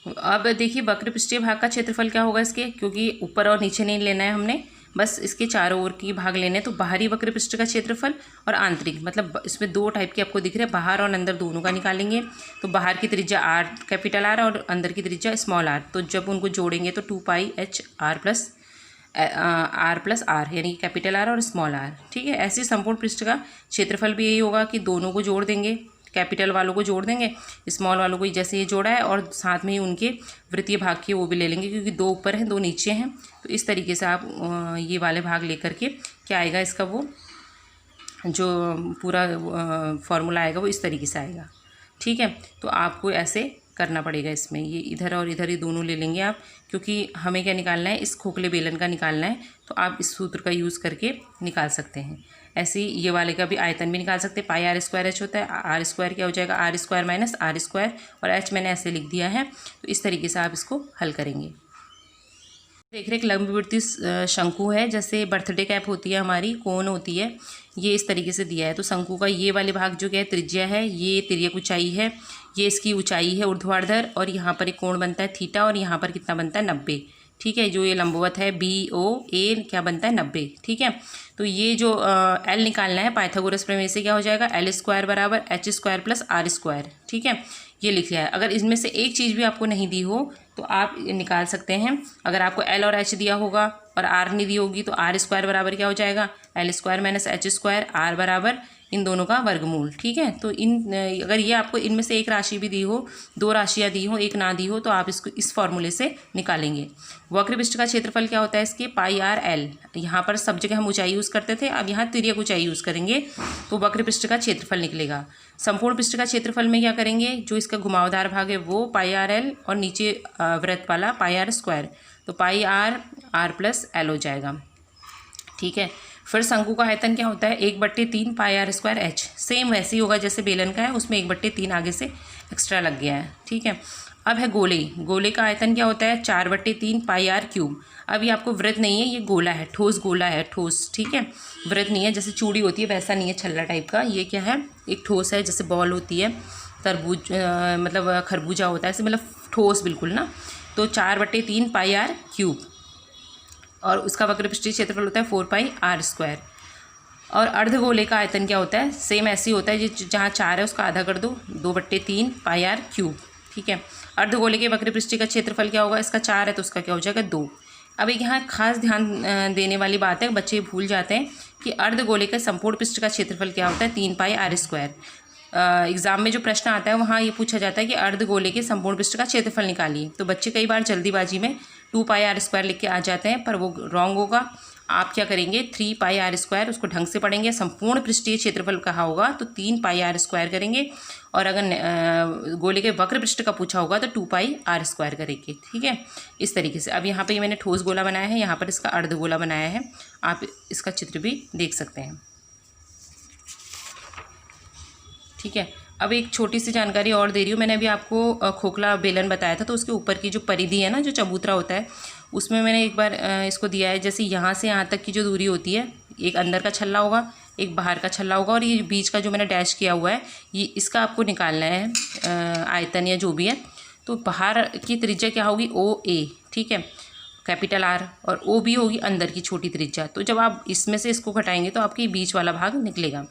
अब देखिए वक्र पृष्ठीय भाग का क्षेत्रफल क्या होगा इसके, क्योंकि ऊपर और नीचे नहीं लेना है हमने, बस इसके चारों ओर की भाग लेने हैं। तो बाहरी वक्र पृष्ठ का क्षेत्रफल और आंतरिक, मतलब इसमें 2 टाइप के आपको दिख रहे हैं, बाहर और अंदर दोनों का निकालेंगे। तो बाहर की त्रिज्या आर कैपिटल आर और अंदर की त्रिज्या स्मॉल आर, तो जब उनको जोड़ेंगे तो 2 पाई एच आर प्लस आर, यानी कैपिटल आर और स्मॉल आर, ठीक है। ऐसे संपूर्ण पृष्ठ का क्षेत्रफल भी यही होगा कि दोनों को जोड़ देंगे, कैपिटल वालों को जोड़ देंगे, स्मॉल वालों को जैसे ये जोड़ा है, और साथ में ही उनके वृत्तीय भाग के वो भी ले लेंगे, क्योंकि 2 ऊपर हैं 2 नीचे हैं। तो इस तरीके से आप ये वाले भाग लेकर के क्या आएगा, इसका वो जो पूरा फॉर्मूला आएगा वो इस तरीके से आएगा, ठीक है। तो आपको ऐसे करना पड़ेगा। इसमें ये इधर और इधर ये दोनों ले लेंगे आप, क्योंकि हमें क्या निकालना है, इस खोखले बेलन का निकालना है। तो आप इस सूत्र का यूज़ करके निकाल सकते हैं। ऐसे ही ये वाले का भी आयतन भी निकाल सकते हैं। पाई आर स्क्वायर एच होता है, आर स्क्वायर क्या हो जाएगा, r square minus r square, और एच मैंने ऐसे लिख दिया है। तो इस तरीके से आप इसको हल करेंगे। देख रहे एक लंबवृत्तीय शंकु है, जैसे बर्थडे कैप होती है हमारी, कोन होती है, ये इस तरीके से दिया है। तो शंकु का ये वाले भाग जो क्या है त्रिज्या है, ये तिर्यक ऊंचाई है, ये इसकी ऊंचाई है ऊर्ध्वाधर, और यहाँ पर एक कोण बनता है थीटा, और यहाँ पर कितना बनता है 90, ठीक है। जो ये लंबवत है BOA क्या बनता है 90, ठीक है। तो ये जो L निकालना है पाइथागोरस प्रमेय से क्या हो जाएगा, L स्क्वायर बराबर h square plus r square, ठीक है। ये लिख लिया है। अगर इसमें से एक चीज़ भी आपको नहीं दी हो तो आप निकाल सकते हैं। अगर आपको L और H दिया होगा और R नहीं दी होगी तो आर स्क्वायर बराबर क्या हो जाएगा, L square minus H square, R बराबर इन दोनों का वर्गमूल, ठीक है। तो अगर ये आपको इनमें से एक राशि भी दी हो, 2 राशियाँ दी हो, एक ना दी हो, तो आप इसको इस फॉर्मूले से निकालेंगे। वक्र पृष्ठ का क्षेत्रफल क्या होता है इसके, पाई आर एल। यहाँ पर सब जगह हम ऊंचाई यूज़ करते थे, अब यहाँ तिर्यक ऊंचाई यूज़ करेंगे तो वक्र पृष्ठ का क्षेत्रफल निकलेगा। संपूर्ण पृष्ठ का क्षेत्रफल में क्या करेंगे, जो इसका घुमावदार भाग है वो पाई आर एल, और नीचे वृत्त वाला पाई आर स्क्वायर, तो पाई आर प्लस एल हो जाएगा, ठीक है। फिर शंकु का आयतन क्या होता है, 1/3 पाई आर स्क्वायर एच। सेम वैसे ही होगा जैसे बेलन का है, उसमें 1/3 आगे से एक्स्ट्रा लग गया है, ठीक है। अब है गोले का आयतन क्या होता है, 4/3 पाई आर क्यूब। अब ये आपको वृत्त नहीं है, ये गोला है, ठोस गोला है, ठोस, ठीक है। वृत्त नहीं है, जैसे चूड़ी होती है वैसा नहीं है छल्ला टाइप का, ये क्या है, एक ठोस है, जैसे बॉल होती है, तरबूज मतलब खरबूजा होता है ऐसे, मतलब ठोस बिल्कुल ना। तो 4/3 पाई आर क्यूब, और उसका वक्र पृष्ठीय क्षेत्रफल होता है 4 पाई आर स्क्वायर। और अर्धगोले का आयतन क्या होता है, सेम ऐसे ही होता है, जहाँ 4 है उसका आधा कर दो, 2/3 पाई आर क्यूब, ठीक है। अर्धगोले के वक्र पृष्ठीय का क्षेत्रफल क्या होगा, इसका 4 है तो उसका क्या हो जाएगा 2। अब एक यहाँ खास ध्यान देने वाली बात है, बच्चे भूल जाते हैं कि अर्धगोले का संपूर्ण पृष्ठ का क्षेत्रफल क्या होता है, 3 पाई आर स्क्वायर। एग्जाम में जो प्रश्न आता है वहाँ ये पूछा जाता है कि अर्धगोले के संपूर्ण पृष्ठ का क्षेत्रफल निकालिए। तो बच्चे कई बार जल्दीबाजी में 2 पाई आर स्क्वायर लिख के आ जाते हैं, पर वो रॉन्ग होगा। आप क्या करेंगे 3 पाई आर स्क्वायर, उसको ढंग से पढ़ेंगे। संपूर्ण पृष्ठीय क्षेत्रफल कहा होगा तो 3 पाई आर स्क्वायर करेंगे, और अगर गोले के वक्र पृष्ठ का पूछा होगा तो 2 पाई आर स्क्वायर करेंगे। ठीक है, इस तरीके से। अब यहाँ पे मैंने ठोस गोला बनाया है, यहाँ पर इसका अर्ध गोला बनाया है, आप इसका चित्र भी देख सकते हैं। ठीक है, अब एक छोटी सी जानकारी और दे रही हूँ। मैंने अभी आपको खोखला बेलन बताया था, तो उसके ऊपर की जो परिधि है ना, जो चबूतरा होता है, उसमें मैंने एक बार इसको दिया है। जैसे यहाँ से यहाँ तक की जो दूरी होती है, एक अंदर का छल्ला होगा, एक बाहर का छल्ला होगा, और ये बीच का जो मैंने डैश किया हुआ है, ये इसका आपको निकालना है आयतन या जो भी है। तो बाहर की त्रिज्या क्या होगी, OA, ठीक है, कैपिटल R, और OB होगी अंदर की छोटी त्रिज्या। तो जब आप इसमें से इसको घटाएंगे तो आपके बीच वाला भाग निकलेगा।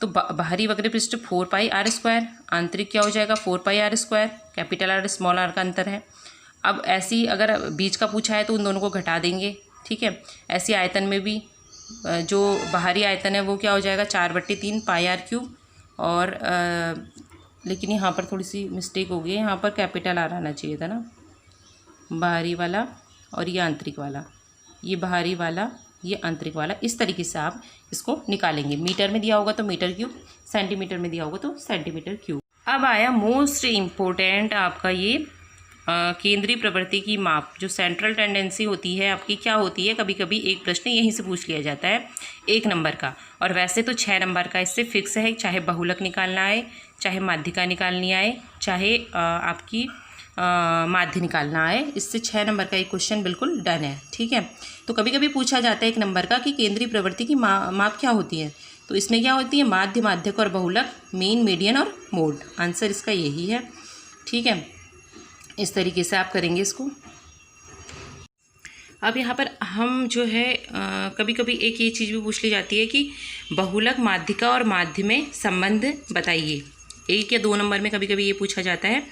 तो बाहरी वक्र पृष्ठ 4 पाई आर स्क्वायर, आंतरिक क्या हो जाएगा 4 pi R square, capital R small r का अंतर है। अब ऐसी अगर बीच का पूछा है तो उन दोनों को घटा देंगे। ठीक है, ऐसी आयतन में भी जो बाहरी आयतन है वो क्या हो जाएगा 4/3 पाई आर क्यूब, और लेकिन यहाँ पर थोड़ी सी मिस्टेक हो गई है, यहाँ पर कैपिटल R आना चाहिए था ना, बाहरी वाला और ये आंतरिक वाला, ये बाहरी वाला ये आंतरिक वाला। इस तरीके से आप इसको निकालेंगे। मीटर में दिया होगा तो मीटर क्यूब, सेंटीमीटर में दिया होगा तो सेंटीमीटर क्यूब। अब आया मोस्ट इम्पोर्टेंट आपका ये केंद्रीय प्रवृत्ति की माप, जो सेंट्रल टेंडेंसी होती है आपकी क्या होती है। कभी कभी एक प्रश्न यहीं से पूछ लिया जाता है 1 नंबर का, और वैसे तो 6 नंबर का इससे फिक्स है। चाहे बहुलक निकालना आए, चाहे माध्यिका निकालनी आए, चाहे आपकी माध्य निकालना आए, इससे 6 नंबर का एक क्वेश्चन बिल्कुल डन है। ठीक है, तो कभी कभी पूछा जाता है 1 नंबर का कि केंद्रीय प्रवृत्ति की माप क्या होती है। तो इसमें क्या होती है, माध्य, माध्यक और बहुलक, मीन, मीडियन और मोड। आंसर इसका यही है। ठीक है, इस तरीके से आप करेंगे इसको। अब यहाँ पर हम जो है कभी कभी एक ये चीज़ भी पूछ ली जाती है कि बहुलक, माध्यिका और माध्य में संबंध बताइए। 1 या 2 नंबर में कभी कभी ये पूछा जाता है।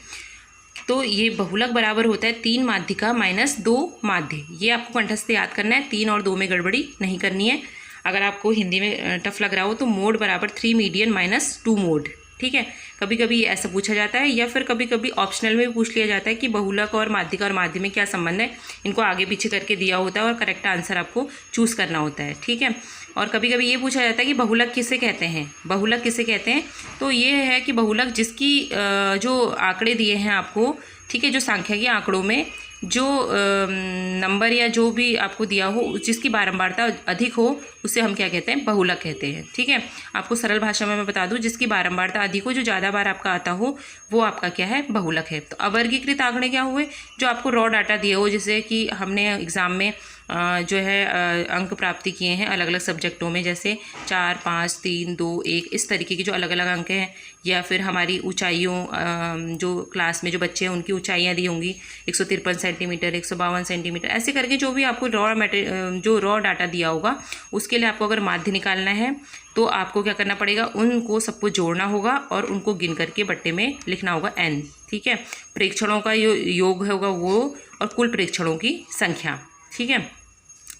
तो ये बहुलक बराबर होता है 3 माध्यिका माइनस 2 माध्य। ये आपको कंठस्थ याद करना है, 3 और 2 में गड़बड़ी नहीं करनी है। अगर आपको हिंदी में टफ लग रहा हो तो मोड बराबर 3 मीडियन माइनस 2 मोड। ठीक है, कभी कभी ऐसा पूछा जाता है, या फिर कभी कभी ऑप्शनल में भी पूछ लिया जाता है कि बहुलक और माध्यिका और माध्य में क्या संबंध है। इनको आगे पीछे करके दिया होता है और करेक्ट आंसर आपको चूज़ करना होता है। ठीक है, और कभी कभी ये पूछा जाता है कि बहुलक किसे कहते हैं। बहुलक किसे कहते हैं, तो ये है कि बहुलक जिसकी जो आंकड़े दिए हैं आपको, ठीक है, जो सांख्यिकी आंकड़ों में जो नंबर या जो भी आपको दिया हो, जिसकी बारंबारता अधिक हो, उसे हम क्या कहते हैं, बहुलक कहते हैं। ठीक है, आपको सरल भाषा में मैं बता दूं, जिसकी बारंबारता अधिक हो, जो ज़्यादा बार आपका आता हो, वो आपका क्या है, बहुलक है। तो अवर्गीकृत आंकड़े क्या हुए, जो आपको रॉ डाटा दिए हो, जैसे कि हमने एग्ज़ाम में जो है अंक प्राप्ति किए हैं अलग अलग सब्जेक्टों में, जैसे 4, 5, 3, 2, 1, इस तरीके के जो अलग अलग अंक हैं। या फिर हमारी ऊंचाइयों, जो क्लास में जो बच्चे हैं उनकी ऊंचाइयाँ दी होंगी 153 सेंटीमीटर, 152 सेंटीमीटर, ऐसे करके जो भी आपको जो रॉ डाटा दिया होगा, उसके लिए आपको अगर माध्य निकालना है तो आपको क्या करना पड़ेगा, उनको सबको जोड़ना होगा और उनको गिन करके बट्टे में लिखना होगा n। ठीक है, प्रेक्षणों का योग होगा वो, और कुल प्रेक्षणों की संख्या। ठीक है,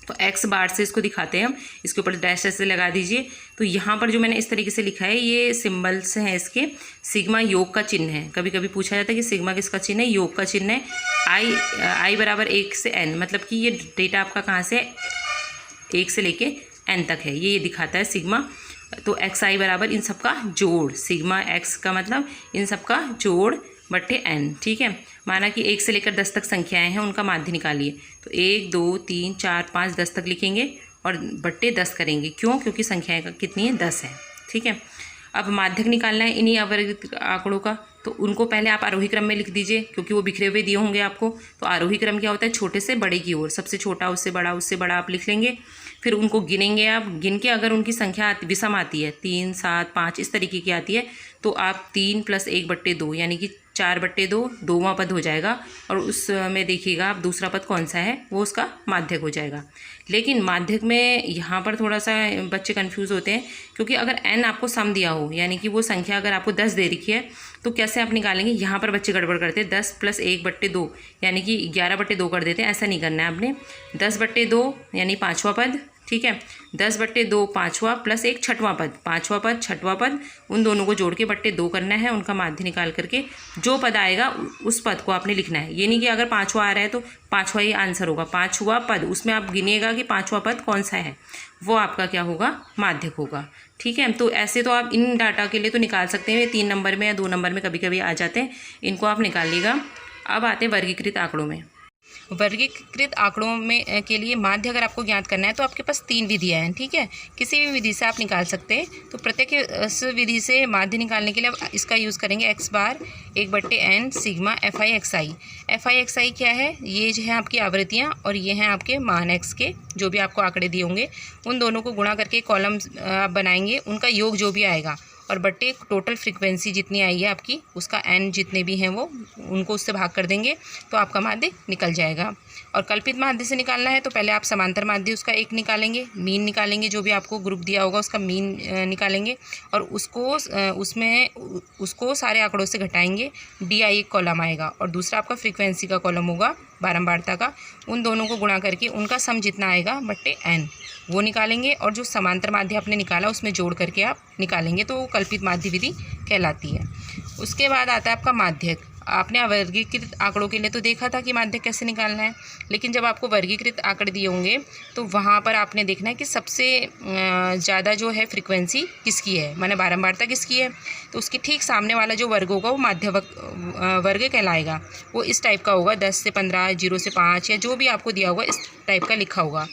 तो x बार से इसको दिखाते हैं हम, इसके ऊपर डैश ऐसे लगा दीजिए। तो यहाँ पर जो मैंने इस तरीके से लिखा है, ये सिंबल्स हैं इसके। सिग्मा योग का चिन्ह है, कभी कभी पूछा जाता है कि सिग्मा किसका चिन्ह है, योग का चिन्ह है। i बराबर 1 से n, मतलब कि ये डेटा आपका कहाँ से 1 से लेके n तक है, ये दिखाता है सिग्मा। तो xi बराबर इन सबका जोड़, सिग्मा x का मतलब इन सबका जोड़ बट्टे n। ठीक है, माना कि 1 से लेकर 10 तक संख्याएं हैं, उनका माध्य निकालिए। तो 1, 2, 3, 4, 5, 10 तक लिखेंगे और बट्टे 10 करेंगे। क्यों, क्योंकि संख्याएं कितनी है, 10 है। ठीक है, अब माध्यक निकालना है इन्हीं अवर्गित आंकड़ों का, तो उनको पहले आप आरोही क्रम में लिख दीजिए, क्योंकि वो बिखरे हुए दिए होंगे आपको। तो आरोही क्रम क्या होता है, छोटे से बड़े की ओर, सबसे छोटा उससे बड़ा आप लिख लेंगे। फिर उनको गिनेंगे आप, गिन के अगर उनकी संख्या विषम आती है, 3, 7, 5 इस तरीके की आती है, तो आप 3 + 1/2 यानी कि 4/2 2वां पद हो जाएगा। और उसमें देखिएगा आप दूसरा पद कौन सा है, वो उसका माध्यक हो जाएगा। लेकिन माध्यक में यहाँ पर थोड़ा सा बच्चे कंफ्यूज होते हैं, क्योंकि अगर n आपको सम दिया हो, यानी कि वो संख्या अगर आपको 10 दे रखी है, तो कैसे आप निकालेंगे, यहाँ पर बच्चे गड़बड़ करते हैं। 10 + 1/2 यानी कि 11/2 कर देते हैं। ऐसा नहीं करना है आपने, 10/2 यानी 5वां पद। ठीक है। 10/2 पाँचवा प्लस एक छठवां पद, पाँचवा पद छठवां पद, उन दोनों को जोड़ के बट्टे 2 करना है, उनका माध्य निकाल करके जो पद आएगा उस पद को आपने लिखना है। ये नहीं कि अगर पाँचवा आ रहा है तो पाँचवा ही आंसर होगा, पाँचवा पद उसमें आप गिनिएगा कि पाँचवा पद कौन सा है, वो आपका क्या होगा, माध्यक होगा। ठीक है, तो ऐसे तो आप इन डाटा के लिए तो निकाल सकते हैं, 3 नंबर में या 2 नंबर में कभी कभी आ जाते हैं, इनको आप निकालिएगा। अब आते हैं वर्गीकृत आंकड़ों में। वर्गीकृत आंकड़ों में के लिए माध्य अगर आपको ज्ञात करना है तो आपके पास 3 विधियां हैं। ठीक है, किसी भी विधि से आप निकाल सकते हैं। तो प्रत्येक इस विधि से माध्य निकालने के लिए आप इसका यूज़ करेंगे x बार 1/n सिग्मा FI/xi। FI/xi क्या है, ये जो है आपकी आवृत्तियाँ और ये हैं आपके मान x के, जो भी आपको आंकड़े दिए होंगे उन दोनों को गुणा करके कॉलम आप बनाएंगे, उनका योग जो भी आएगा और बट्टे टोटल फ्रीक्वेंसी जितनी आई है आपकी उसका n जितने भी हैं वो उनको उससे भाग कर देंगे तो आपका माध्य निकल जाएगा। और कल्पित माध्य से निकालना है तो पहले आप समांतर माध्य उसका एक निकालेंगे, मीन निकालेंगे, जो भी आपको ग्रुप दिया होगा उसका मीन निकालेंगे और उसको सारे आंकड़ों से घटाएंगे, DI एक कॉलम आएगा और दूसरा आपका फ्रीक्वेंसी का कॉलम होगा बारंबारता का, उन दोनों को गुणा करके उनका सम जितना आएगा बट्टे n वो निकालेंगे और जो समांतर माध्य आपने निकाला उसमें जोड़ करके आप निकालेंगे तो वो कल्पित माध्य विधि कहलाती है। उसके बाद आता है आपका माध्यक। आपने अवर्गीकृत आंकड़ों के लिए तो देखा था कि माध्यक कैसे निकालना है, लेकिन जब आपको वर्गीकृत आंकड़े दिए होंगे तो वहाँ पर आपने देखना है कि सबसे ज़्यादा जो है फ्रीक्वेंसी किसकी है, माने बारंबारता किसकी है, तो उसके ठीक सामने वाला जो वर्ग होगा वो माध्य वर्ग कहलाएगा। वो इस टाइप का होगा, 10 से 15, 0 से 5 या जो भी आपको दिया होगा इस टाइप का लिखा होगा।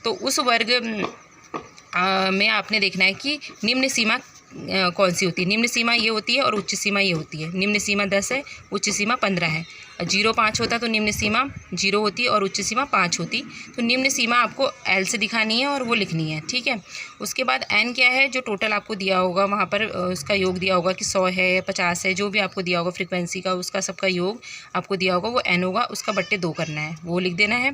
तो उस वर्ग में आपने देखना है कि निम्न सीमा कौन सी होती है। निम्न सीमा ये होती है और उच्च सीमा ये होती है। निम्न सीमा 10 है, उच्च सीमा 15 है। 0-5 होता तो निम्न सीमा 0 होती और उच्च सीमा 5 होती। तो निम्न सीमा आपको L से दिखानी है और वो लिखनी है। ठीक है, उसके बाद n क्या है, जो टोटल आपको दिया होगा वहाँ पर उसका योग दिया होगा कि 100 है, 50 है, जो भी आपको दिया होगा फ्रीक्वेंसी का उसका सबका योग आपको दिया होगा वो n होगा, उसका बट्टे 2 करना है, वो लिख देना है।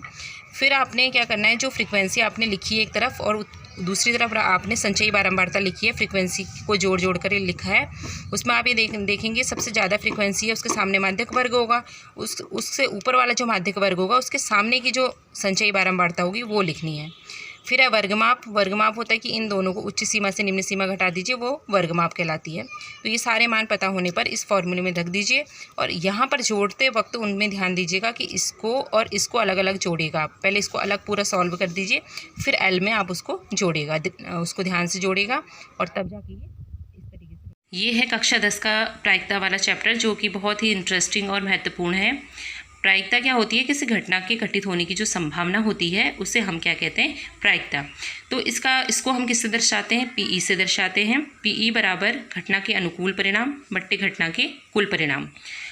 फिर आपने क्या करना है, जो फ्रीक्वेंसी आपने लिखी है एक तरफ और दूसरी तरफ आपने संचयी बारंबारता लिखी है, फ्रीक्वेंसी को जोड़ जोड़ कर लिखा है, उसमें आप ये देखेंगे सबसे ज़्यादा फ्रीक्वेंसी है उसके सामने माध्यक वर्ग होगा, उससे ऊपर वाला जो माध्यक वर्ग होगा उसके सामने की जो संचयी बारंबारता होगी वो लिखनी है। फिर है वर्गमाप। वर्गमाप होता है कि इन दोनों को उच्च सीमा से निम्न सीमा घटा दीजिए, वो वर्गमाप कहलाती है। तो ये सारे मान पता होने पर इस फॉर्मूले में रख दीजिए और यहाँ पर जोड़ते वक्त उनमें ध्यान दीजिएगा कि इसको और इसको अलग अलग जोड़ेगा। आप पहले इसको अलग पूरा सॉल्व कर दीजिए, फिर L में आप उसको जोड़ेगा, उसको ध्यान से जोड़ेगा और तब जाके इस तरीके से। ये है कक्षा 10 का प्रायिकता वाला चैप्टर, जो कि बहुत ही इंटरेस्टिंग और महत्वपूर्ण है। प्रायिकता क्या होती है, किसी घटना के घटित होने की जो संभावना होती है उसे हम क्या कहते हैं, प्रायिकता। तो इसको हम किससे दर्शाते हैं, PE से दर्शाते हैं। PE बराबर घटना के अनुकूल परिणाम बट्टे घटना के कुल परिणाम।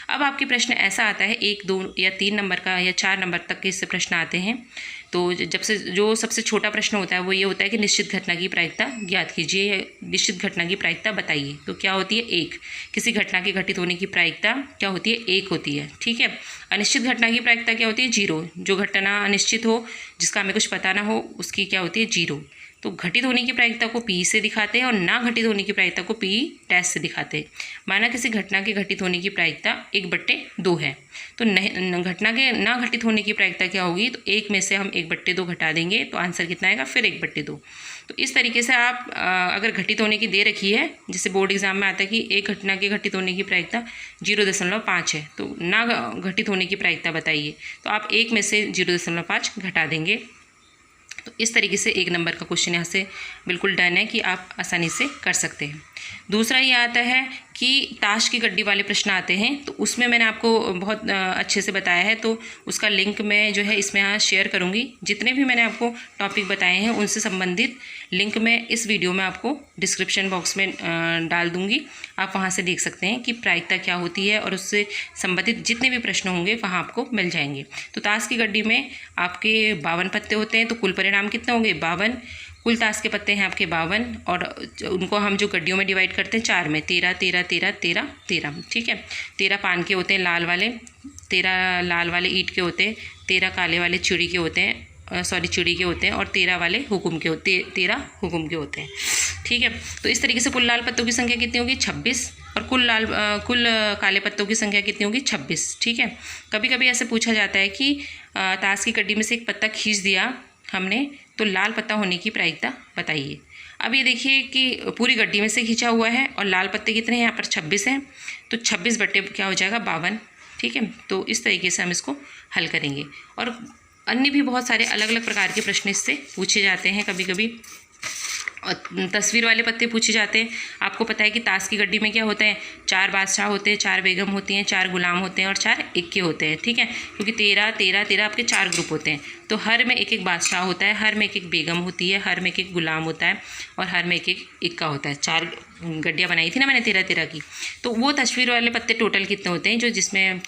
अब आपके प्रश्न ऐसा आता है 1, 2 या 3 नंबर का या 4 नंबर तक के इससे प्रश्न आते हैं। तो जो सबसे छोटा प्रश्न होता है वो ये होता है कि निश्चित घटना की प्रायिकता ज्ञात कीजिए, निश्चित घटना की प्रायिकता बताइए। तो क्या होती है, 1। किसी घटना के घटित होने की प्रायिकता क्या होती है, 1 होती है। ठीक है, अनिश्चित घटना की प्रायिकता क्या होती है, 0। जो घटना अनिश्चित हो, जिसका हमें कुछ पता ना हो, उसकी क्या होती है, 0। तो घटित होने की प्रायिकता को P से दिखाते हैं और ना घटित होने की प्रायिकता को P' से दिखाते हैं। माना किसी घटना के घटित होने की प्रायिकता 1/2 है, तो घटना के ना घटित होने की प्रायिकता क्या होगी, तो 1 में से हम 1/2 घटा देंगे तो आंसर कितना आएगा, फिर 1/2। तो इस तरीके से आप अगर घटित होने की दे रखी है, जैसे बोर्ड एग्जाम में आता है कि एक घटना के घटित होने की प्रायिकता 0.5 है, तो ना घटित होने की प्रायिकता बताइए, तो आप 1 में से 0.5 घटा देंगे। तो इस तरीके से 1 नंबर का क्वेश्चन यहाँ से बिल्कुल डन है कि आप आसानी से कर सकते हैं। दूसरा ये आता है कि ताश की गड्डी वाले प्रश्न आते हैं, तो उसमें मैंने आपको बहुत अच्छे से बताया है, तो उसका लिंक मैं जो है इसमें यहाँ शेयर करूँगी। जितने भी मैंने आपको टॉपिक बताए हैं उनसे संबंधित लिंक मैं इस वीडियो में आपको डिस्क्रिप्शन बॉक्स में डाल दूँगी। आप वहाँ से देख सकते हैं कि प्रायिकता क्या होती है और उससे संबंधित जितने भी प्रश्न होंगे वहाँ आपको मिल जाएंगे। तो ताश की गड्डी में आपके 52 पत्ते होते हैं, तो कुल परिणाम कितने होंगे, 52। कुल ताश के पत्ते हैं आपके 52 और उनको हम जो गड्डियों में डिवाइड करते हैं 4 में, 13 13 13 13 13। ठीक है, 13 पान के होते हैं लाल वाले, 13 लाल वाले ईंट के होते हैं, 13 काले वाले चिड़ी के होते हैं, चिड़ी के होते हैं और 13 वाले हुकुम के होते हैं, 13 हुकुम के होते हैं। ठीक है, तो इस तरीके से कुल लाल पत्तों की संख्या कितनी होगी, 26, और कुल काले पत्तों की संख्या कितनी होगी, 26। ठीक है, कभी कभी ऐसे पूछा जाता है कि ताश की गड्डी में से एक पत्ता खींच दिया हमने तो लाल पत्ता होने की प्रायिकता बताइए। अब ये देखिए कि पूरी गड्डी में से खींचा हुआ है और लाल पत्ते कितने हैं, यहाँ पर 26 हैं, तो 26 बटे क्या हो जाएगा 52। ठीक है, तो इस तरीके से हम इसको हल करेंगे। और अन्य भी बहुत सारे अलग अलग प्रकार के प्रश्न इससे पूछे जाते हैं कभी कभी, और तस्वीर वाले पत्ते पूछे जाते हैं। आपको पता है कि ताश की गड्डी में क्या होता है, 4 बादशाह होते हैं, 4 बेगम होती हैं, 4 गुलाम होते हैं और 4 इक्के होते हैं। ठीक है, क्योंकि 13 आपके 4 ग्रुप होते हैं, तो हर में एक एक बादशाह होता है, हर में एक एक बेगम होती है, हर में एक एक गुलाम होता है और हर में एक एक इक्का होता है। 4 गड्डियाँ बनाई थी ना मैंने 13 की। तो वो तस्वीर वाले पत्ते टोटल कितने होते हैं, जो जिसमें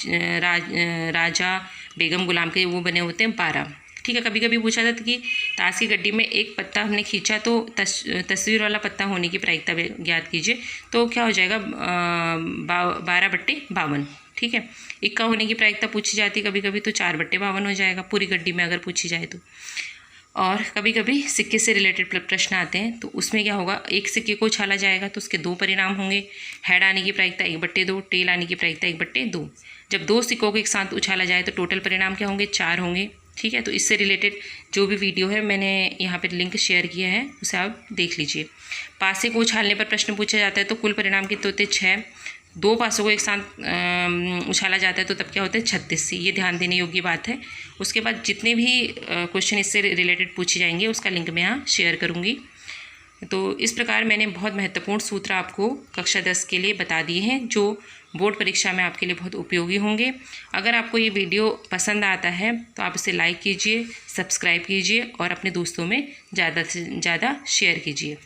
राजा बेगम गुलाम के वो बने होते हैं 12। ठीक है, कभी कभी पूछा जाता कि ताश की गड्डी में एक पत्ता हमने खींचा तो तस्वीर वाला पत्ता होने की प्रायिकता ज्ञात कीजिए, तो क्या हो जाएगा 12 बट्टे 52। ठीक है, इक्का होने की प्रायिकता पूछी जाती है कभी कभी, तो 4 बट्टे 52 हो जाएगा पूरी गड्डी में अगर पूछी जाए तो। और कभी कभी सिक्के से रिलेटेड प्रश्न आते हैं, तो उसमें क्या होगा, एक सिक्के को उछाला जाएगा तो उसके 2 परिणाम होंगे। हेड आने की प्रायिकता 1/2, टेल आने की प्रायिकता 1/2। जब 2 सिक्कों को एक साथ उछाला जाए तो टोटल परिणाम क्या होंगे, 4 होंगे। ठीक है, तो इससे रिलेटेड जो भी वीडियो है मैंने यहाँ पर लिंक शेयर किया है, उसे आप देख लीजिए। पासे को उछालने पर प्रश्न पूछा जाता है, तो कुल परिणाम कितने होते हैं, 6। 2 पासों को एक साथ उछाला जाता है तो तब क्या होता है, 36। ये ध्यान देने योग्य बात है। उसके बाद जितने भी क्वेश्चन इससे रिलेटेड पूछे जाएंगे उसका लिंक मैं यहाँ शेयर करूँगी। तो इस प्रकार मैंने बहुत महत्वपूर्ण सूत्र आपको कक्षा 10 के लिए बता दिए हैं, जो बोर्ड परीक्षा में आपके लिए बहुत उपयोगी होंगे। अगर आपको ये वीडियो पसंद आता है तो आप इसे लाइक कीजिए, सब्सक्राइब कीजिए और अपने दोस्तों में ज़्यादा से ज़्यादा शेयर कीजिए।